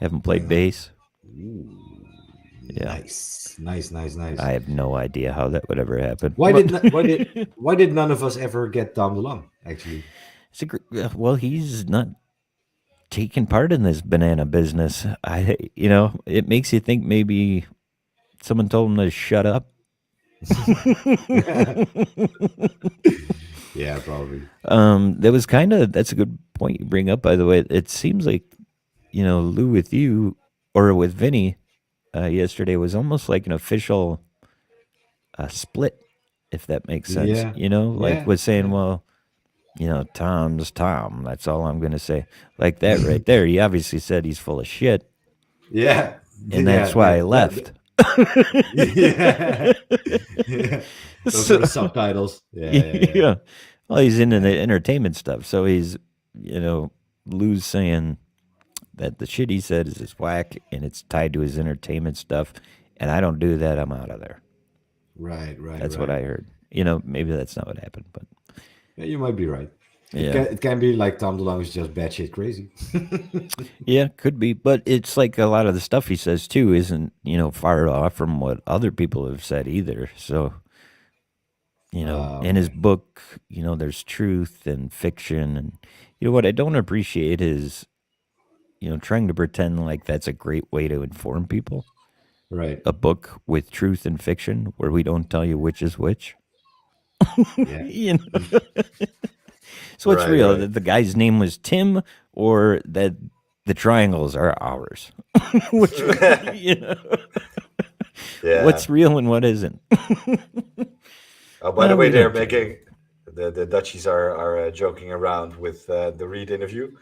Speaker 2: Have him play
Speaker 1: Bring on.
Speaker 2: bass.
Speaker 1: Ooh,
Speaker 2: Yeah.
Speaker 1: nice.
Speaker 2: I have no idea how that would ever happen.
Speaker 1: Why did not, why did none of us ever get Tom DeLonge? Actually,
Speaker 2: Well, he's not taking part in this banana business. It makes you think maybe someone told him to shut up.
Speaker 1: yeah, probably.
Speaker 2: That's a good point you bring up, by the way. It seems like, Lou with you or with Vinny yesterday was almost like an official split, if that makes sense.
Speaker 1: Yeah,
Speaker 2: Like was saying,
Speaker 1: yeah,
Speaker 2: well, Tom's Tom. That's all I'm going to say. Like that right there. He obviously said he's full of shit,
Speaker 1: yeah,
Speaker 2: and that's why I left.
Speaker 1: yeah, yeah. Those are
Speaker 2: So,
Speaker 1: the subtitles. Yeah.
Speaker 2: yeah. Well, he's into
Speaker 1: Yeah.
Speaker 2: the entertainment stuff. So he's, Lou's saying that the shit he said is just whack and it's tied to his entertainment stuff. And I don't do that. I'm out of there. That's what
Speaker 1: Right.
Speaker 2: I heard. Maybe that's not what happened, but
Speaker 1: Yeah, you might be right.
Speaker 2: yeah.
Speaker 1: It can be like Tom DeLonge is just batshit crazy.
Speaker 2: Yeah, could be. But it's like a lot of the stuff he says too isn't, far off from what other people have said either. So, in his
Speaker 1: Okay.
Speaker 2: book, there's truth and fiction. And, what I don't appreciate is, trying to pretend like that's a great way to inform people.
Speaker 1: Right.
Speaker 2: A book with truth and fiction where we don't tell you which is which.
Speaker 1: Yeah.
Speaker 2: you know? So what's real?
Speaker 1: Right.
Speaker 2: That the guy's name was Tim, or that the triangles are ours? Which
Speaker 1: Yeah.
Speaker 2: what's real and what isn't?
Speaker 1: Oh, by the
Speaker 2: Well,
Speaker 1: way,
Speaker 2: we
Speaker 1: they're
Speaker 2: don't tell you.
Speaker 1: making the Dutchies are joking around with the Reed interview.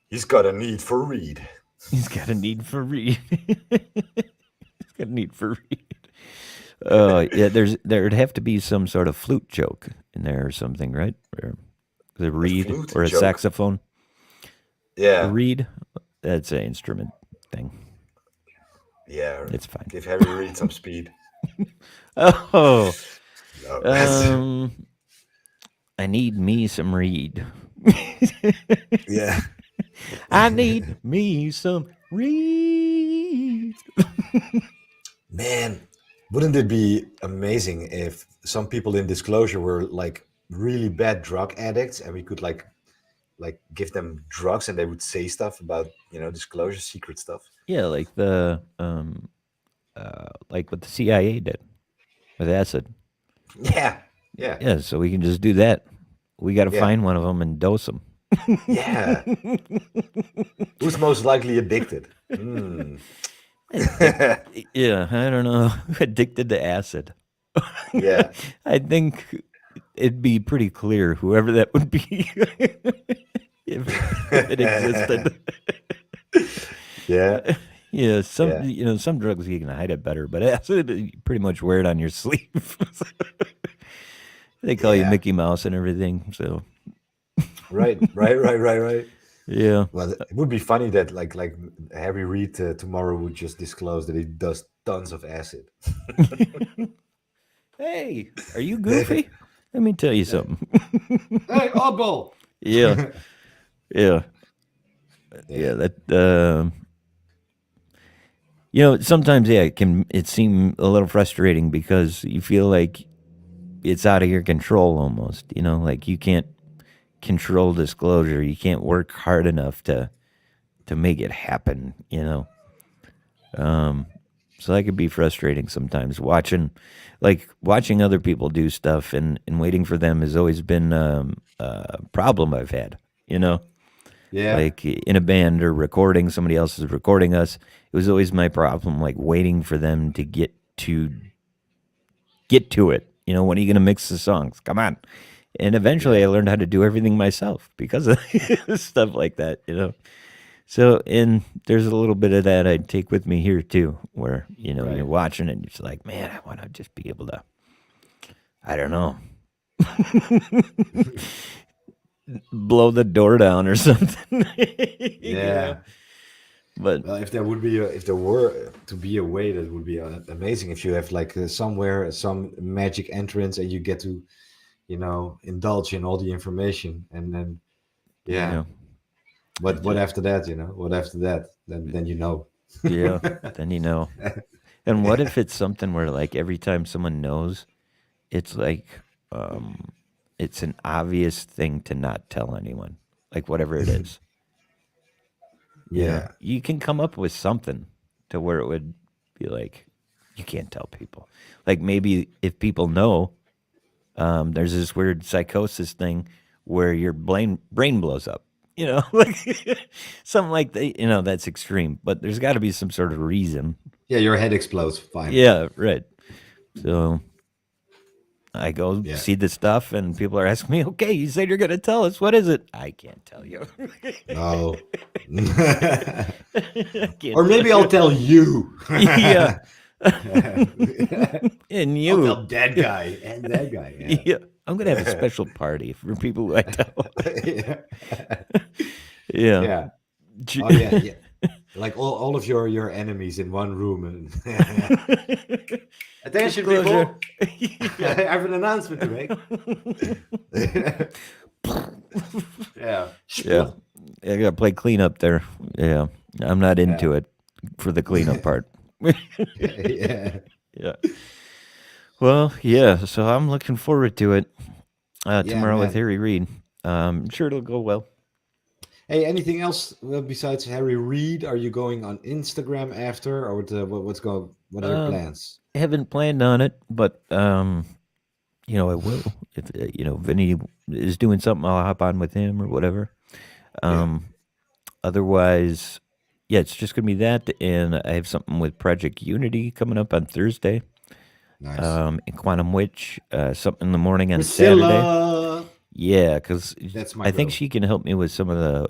Speaker 1: He's got a need for Reed.
Speaker 2: He's got a need for read. He's got a need for read. Yeah. There'd have to be some sort of flute joke in there or something, right? Or the
Speaker 1: A
Speaker 2: reed
Speaker 1: flute
Speaker 2: or a
Speaker 1: joke.
Speaker 2: saxophone. A
Speaker 1: Yeah.
Speaker 2: reed. That's an instrument thing.
Speaker 1: Yeah.
Speaker 2: It's fine.
Speaker 1: Give Harry Reid some speed.
Speaker 2: Oh,
Speaker 1: No.
Speaker 2: I need me some reed.
Speaker 1: yeah.
Speaker 2: I need me some reed.
Speaker 1: Man, wouldn't it be amazing if some people in Disclosure were like really bad drug addicts and we could like give them drugs and they would say stuff about, Disclosure secret stuff.
Speaker 2: Yeah, like like what the CIA did with acid.
Speaker 1: Yeah. Yeah.
Speaker 2: Yeah, so we can just do that. We got to
Speaker 1: Yeah.
Speaker 2: find one of them and dose them.
Speaker 1: Yeah. Who's most likely addicted? Hmm.
Speaker 2: Yeah, I don't know. Addicted to acid.
Speaker 1: Yeah.
Speaker 2: I think it'd be pretty clear whoever that would be if it existed.
Speaker 1: Yeah.
Speaker 2: Yeah,
Speaker 1: Yeah.
Speaker 2: some drugs you can hide it better, but acid you pretty much wear it on your sleeve. They call you
Speaker 1: Yeah.
Speaker 2: Mickey Mouse and everything. So
Speaker 1: Right.
Speaker 2: yeah,
Speaker 1: Well, it would be funny that like Harry Reid tomorrow would just disclose that he does tons of acid.
Speaker 2: hey, are you goofy? Let me tell you something.
Speaker 1: Hey, oddball.
Speaker 2: Yeah, yeah,
Speaker 1: Yeah.
Speaker 2: That sometimes it seem a little frustrating because you feel like it's out of your control almost. Like you can't control disclosure. You can't work hard enough to make it happen. Um, So that could be frustrating sometimes. Watching other people do stuff and waiting for them has always been a problem I've had. You know,
Speaker 1: Yeah,
Speaker 2: like in a band or recording, somebody else is recording us. It was always my problem, like waiting for them to get to it. You know, when are you going to mix the songs? Come on. And eventually I
Speaker 1: yeah,
Speaker 2: learned how to do everything myself because of stuff like that, you know. So, and there's a little bit of that I'd take with me here too, where, you know, you're
Speaker 1: right.
Speaker 2: watching it and you're just like, man, I want to just be able to, I don't know, blow the door down or something, you know.
Speaker 1: Yeah.
Speaker 2: But,
Speaker 1: Well, if there were to be a way, that would be amazing. If you have like somewhere some magic entrance and you get to, indulge in all the information, and then
Speaker 2: you
Speaker 1: yeah.
Speaker 2: know,
Speaker 1: What
Speaker 2: just,
Speaker 1: after that? What after that? Then you know.
Speaker 2: yeah, then you know. And what if it's something where, like, every time someone knows, it's like, um, it's an obvious thing to not tell anyone, like whatever it is. You know,
Speaker 1: Yeah.
Speaker 2: you can come up with something to where it would be like, you can't tell people. Like maybe if people know, there's this weird psychosis thing where your brain blows up. You know, like something like that. You know, that's extreme, but there's got to be some sort of reason.
Speaker 1: Yeah, your head explodes. Fine.
Speaker 2: Yeah, right. So I go
Speaker 1: Yeah.
Speaker 2: see the stuff, and people are asking me, "Okay, you said you're going to tell us. What is it?" I can't tell you.
Speaker 1: No.
Speaker 2: I
Speaker 1: Or
Speaker 2: can't tell
Speaker 1: maybe I'll
Speaker 2: you.
Speaker 1: tell you.
Speaker 2: Yeah. And
Speaker 1: I'll
Speaker 2: you.
Speaker 1: tell that guy and that guy. Yeah.
Speaker 2: Yeah. I'm gonna have a special party for people who I tell.
Speaker 1: Yeah.
Speaker 2: Yeah.
Speaker 1: Yeah. Oh yeah, yeah. Like all of your enemies in one room. And attention,
Speaker 2: Disclosure.
Speaker 1: people. I
Speaker 2: Yeah.
Speaker 1: have an announcement to make. Yeah.
Speaker 2: Yeah. I gotta play cleanup there. Yeah. I'm not into it for the cleanup part.
Speaker 1: Yeah.
Speaker 2: Yeah. Well, yeah. So I'm looking forward to it
Speaker 1: Yeah,
Speaker 2: tomorrow with
Speaker 1: man.
Speaker 2: Harry Reid. I'm sure it'll go well.
Speaker 1: Hey, anything else besides Harry Reid? Are you going on Instagram after, or what's going? What are your
Speaker 2: Um,
Speaker 1: plans?
Speaker 2: haven't planned on it, but you know, I will. If you know, Vinny is doing something, I'll hop on with him or whatever.
Speaker 1: Yeah,
Speaker 2: Um, otherwise, yeah, it's just gonna be that, and I have something with Project Unity coming up on Thursday.
Speaker 1: nice.
Speaker 2: In Quantum Witch, something in the morning on Saturday.
Speaker 1: Priscilla,
Speaker 2: Yeah, because
Speaker 1: that's my
Speaker 2: I think
Speaker 1: girl.
Speaker 2: she can help me with some of the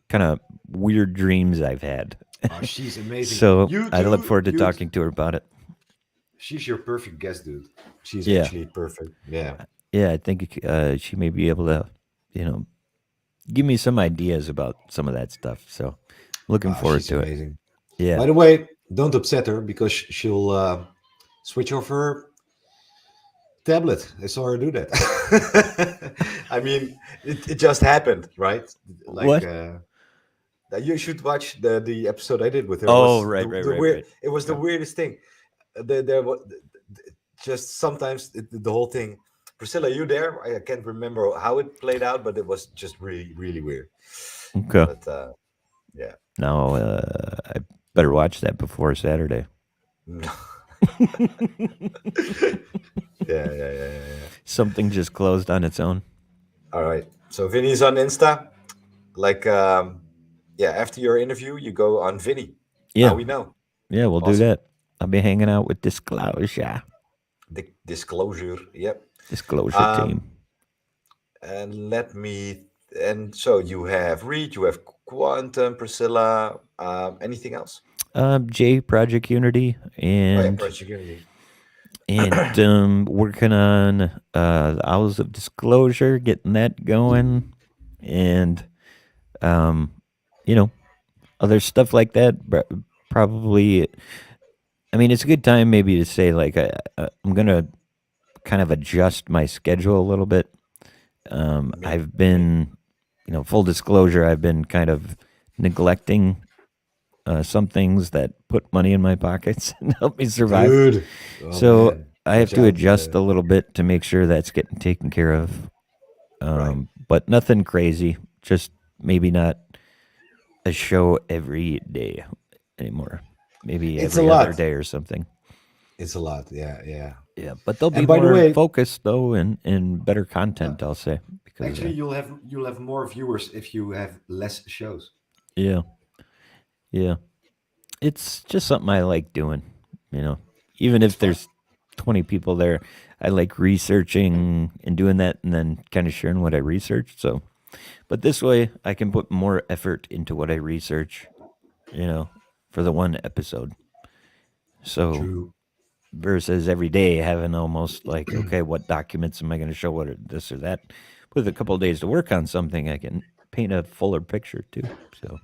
Speaker 2: kind of weird dreams I've had.
Speaker 1: Oh, she's amazing.
Speaker 2: So
Speaker 1: You
Speaker 2: I look
Speaker 1: too.
Speaker 2: forward to talking to her about it.
Speaker 1: She's your perfect guest, dude. She's
Speaker 2: Yeah,
Speaker 1: actually perfect. Yeah.
Speaker 2: yeah, I think she may be able to, you know, give me some ideas about some of that stuff. So looking
Speaker 1: Oh,
Speaker 2: forward
Speaker 1: she's
Speaker 2: to it.
Speaker 1: amazing.
Speaker 2: Yeah.
Speaker 1: By the way, don't upset her because she'll switch off her tablet. I saw her do that. I mean, it just happened, right? Like,
Speaker 2: What?
Speaker 1: you should watch the episode I did with her. It
Speaker 2: Oh,
Speaker 1: was
Speaker 2: right, right,
Speaker 1: the
Speaker 2: right,
Speaker 1: weird.
Speaker 2: right.
Speaker 1: It was the
Speaker 2: Yeah.
Speaker 1: weirdest thing. There was just sometimes the whole thing. Priscilla, you there? I can't remember how it played out, but it was just really, really weird.
Speaker 2: Okay.
Speaker 1: But yeah.
Speaker 2: Now I better watch that before Saturday.
Speaker 1: Yeah.
Speaker 2: Something just closed on its own.
Speaker 1: All right. So Vinny's on Insta. Like, yeah, after your interview, you go on Vinny. Now
Speaker 2: Yeah.
Speaker 1: we know.
Speaker 2: Yeah, we'll do
Speaker 1: Awesome.
Speaker 2: that. I'll be hanging out with Disclosure.
Speaker 1: Disclosure. Yep.
Speaker 2: Disclosure
Speaker 1: Um,
Speaker 2: team.
Speaker 1: and let me. And so you have Reed, you have Quantum, Priscilla. Anything else?
Speaker 2: J Project Unity
Speaker 1: Oh yeah,
Speaker 2: and
Speaker 1: Project Unity.
Speaker 2: working on the Owls of Disclosure, getting that going, and um, you know, other stuff like that. Probably, I mean, it's a good time maybe to say like I'm gonna kind of adjust my schedule a little bit.
Speaker 1: Me,
Speaker 2: I've
Speaker 1: me.
Speaker 2: been, you know, full disclosure, I've been kind of neglecting some things that put money in my pockets and help me survive.
Speaker 1: Good. Oh
Speaker 2: So
Speaker 1: man,
Speaker 2: I have
Speaker 1: watch
Speaker 2: to
Speaker 1: out.
Speaker 2: adjust a little bit to make sure that's getting taken care of.
Speaker 1: Right.
Speaker 2: But nothing crazy. Just maybe not a show every day anymore. maybe
Speaker 1: It's a
Speaker 2: every other
Speaker 1: lot.
Speaker 2: day or something.
Speaker 1: It's a lot. Yeah, yeah.
Speaker 2: Yeah, but they'll be
Speaker 1: And by the
Speaker 2: more
Speaker 1: way,
Speaker 2: focused though, and better
Speaker 1: uh,
Speaker 2: content. I'll say because
Speaker 1: actually, you'll have more viewers if you have less shows.
Speaker 2: yeah, yeah, it's just something I like doing. You know, even
Speaker 1: It's
Speaker 2: if
Speaker 1: fun.
Speaker 2: there's 20 people there, I like researching and doing that, and then kind of sharing what I researched. So, but this way, I can put more effort into what I research. You know, for the one episode. So
Speaker 1: True.
Speaker 2: versus every day having almost like, okay, what documents am I going to show? What are this or that? With a couple of days to work on something, I can paint a fuller picture too. So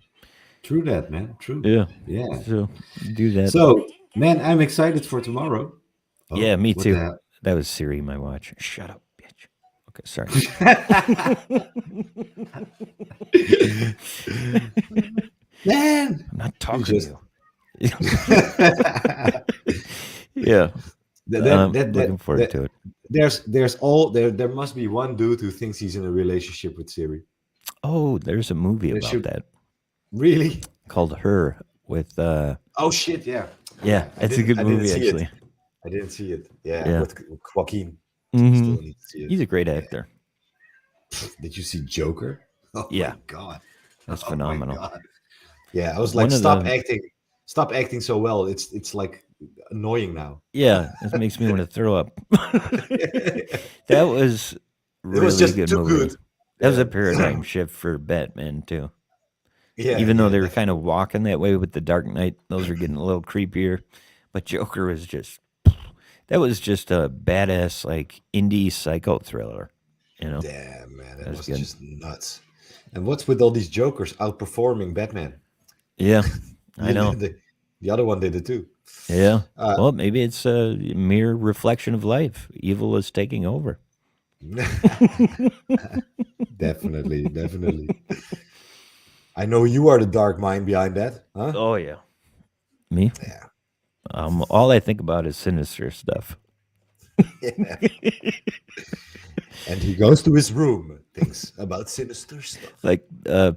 Speaker 1: True that, man. True.
Speaker 2: yeah,
Speaker 1: Yeah.
Speaker 2: so do that.
Speaker 1: So, man, I'm excited for tomorrow.
Speaker 2: Yeah,
Speaker 1: Oh,
Speaker 2: me
Speaker 1: what the
Speaker 2: too.
Speaker 1: hell?
Speaker 2: That was Siri, my watch. Shut up, bitch. Okay, sorry.
Speaker 1: Man,
Speaker 2: I'm not
Speaker 1: you
Speaker 2: talking to
Speaker 1: just
Speaker 2: you.
Speaker 1: that,
Speaker 2: Yeah,
Speaker 1: that that that
Speaker 2: looking forward
Speaker 1: that
Speaker 2: to it.
Speaker 1: there must be one dude who thinks he's in a relationship with Siri.
Speaker 2: Oh, there's a movie
Speaker 1: There
Speaker 2: about
Speaker 1: should
Speaker 2: that
Speaker 1: really.
Speaker 2: called Her with
Speaker 1: Oh shit! Yeah,
Speaker 2: yeah,
Speaker 1: yeah. I
Speaker 2: it's a
Speaker 1: didn't.
Speaker 2: good
Speaker 1: I didn't
Speaker 2: movie
Speaker 1: see it.
Speaker 2: actually.
Speaker 1: I didn't see it. Yeah,
Speaker 2: Yeah.
Speaker 1: with Joaquin.
Speaker 2: Hmm.
Speaker 1: Still need to see it.
Speaker 2: He's a great actor.
Speaker 1: Did you see Joker? Oh my
Speaker 2: Yeah,
Speaker 1: god.
Speaker 2: that's
Speaker 1: Oh my
Speaker 2: phenomenal.
Speaker 1: god. Yeah, I was like,
Speaker 2: One of the
Speaker 1: stop acting so well. It's like annoying now.
Speaker 2: yeah, this makes me want to throw up. That was
Speaker 1: It was
Speaker 2: really
Speaker 1: just
Speaker 2: good
Speaker 1: too
Speaker 2: movie.
Speaker 1: good.
Speaker 2: That was
Speaker 1: Yeah,
Speaker 2: a paradigm shift for Batman too.
Speaker 1: yeah,
Speaker 2: Even though
Speaker 1: yeah,
Speaker 2: they were kind of walking that way with the Dark Knight, those are getting a little creepier. But Joker was just that was just a badass like indie psycho thriller. You know,
Speaker 1: damn man,
Speaker 2: that
Speaker 1: that
Speaker 2: was
Speaker 1: was
Speaker 2: good.
Speaker 1: just nuts. And what's with all these Jokers outperforming Batman?
Speaker 2: Yeah, I
Speaker 1: The,
Speaker 2: know.
Speaker 1: the, the other one did it too.
Speaker 2: Yeah.
Speaker 1: Uh,
Speaker 2: Well, maybe it's a mere reflection of life. Evil is taking over.
Speaker 1: definitely, definitely. I know you are the dark mind behind that, huh?
Speaker 2: Oh yeah. Me?
Speaker 1: Yeah,
Speaker 2: All I think about is sinister stuff.
Speaker 1: yeah. And he goes to his room, thinks about sinister stuff.
Speaker 2: Like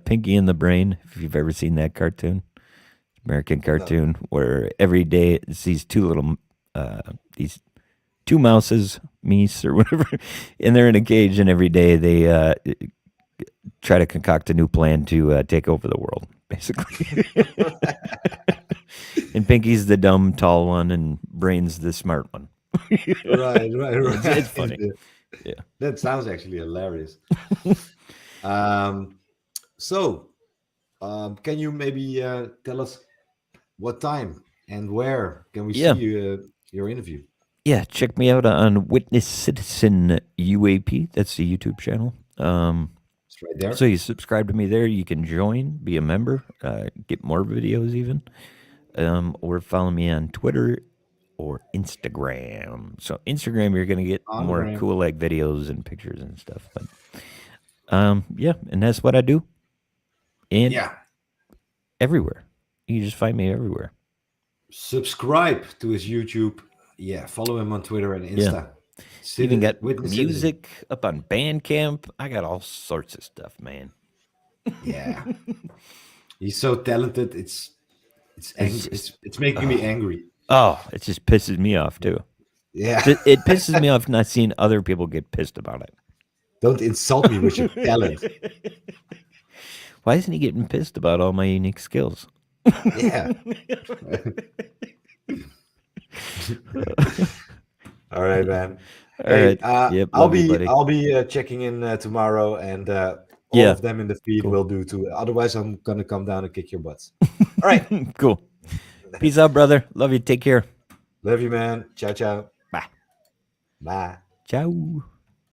Speaker 2: Pinky and the Brain, if you've ever seen that cartoon, American
Speaker 1: No,
Speaker 2: cartoon, where every day it's these two mouses, meese or whatever, and they're in a cage, and every day they try to concoct a new plan to take over the world, basically. And Pinky's the dumb, tall one, and Brain's the smart one.
Speaker 1: right, right,
Speaker 2: It's
Speaker 1: right.
Speaker 2: funny. Yeah.
Speaker 1: That sounds actually hilarious. Um, so, can you maybe tell us what time and where can we see
Speaker 2: Yeah.
Speaker 1: your interview?
Speaker 2: Yeah. Check me out on Witness Citizen UAP. That's the YouTube channel.
Speaker 1: It's right there.
Speaker 2: So you subscribe to me there. You can join, be a member, get more videos even, or follow me on Twitter or Instagram. So Instagram, you're gonna get
Speaker 1: On the
Speaker 2: more
Speaker 1: gram.
Speaker 2: cool like videos and pictures and stuff. But yeah, and that's what I do. And
Speaker 1: Yeah.
Speaker 2: everywhere, you can just find me everywhere.
Speaker 1: Subscribe to his YouTube. Yeah. Follow him on Twitter and
Speaker 2: Yeah,
Speaker 1: Insta.
Speaker 2: even got
Speaker 1: Witness Citizen.
Speaker 2: music up on Bandcamp. I got all sorts of stuff, man.
Speaker 1: Yeah. He's so talented. It's
Speaker 2: It's
Speaker 1: angry.
Speaker 2: just
Speaker 1: It's making me angry.
Speaker 2: oh, it just pisses me off too.
Speaker 1: Yeah.
Speaker 2: It pisses me off not seeing other people get pissed about it.
Speaker 1: Don't insult me with your talent.
Speaker 2: Why isn't he getting pissed about all my unique skills?
Speaker 1: Yeah. All right, man.
Speaker 2: All
Speaker 1: Hey,
Speaker 2: right. Yep.
Speaker 1: I'll
Speaker 2: Love you,
Speaker 1: be
Speaker 2: buddy.
Speaker 1: I'll be checking in tomorrow, and all
Speaker 2: Yeah.
Speaker 1: of them in the feed
Speaker 2: Cool.
Speaker 1: will do too. Otherwise, I'm gonna come down and kick your butts. All right.
Speaker 2: Cool. Peace out, brother. Love you. Take care.
Speaker 1: Love you, man. Ciao, ciao.
Speaker 2: Bye.
Speaker 1: Bye.
Speaker 2: Ciao.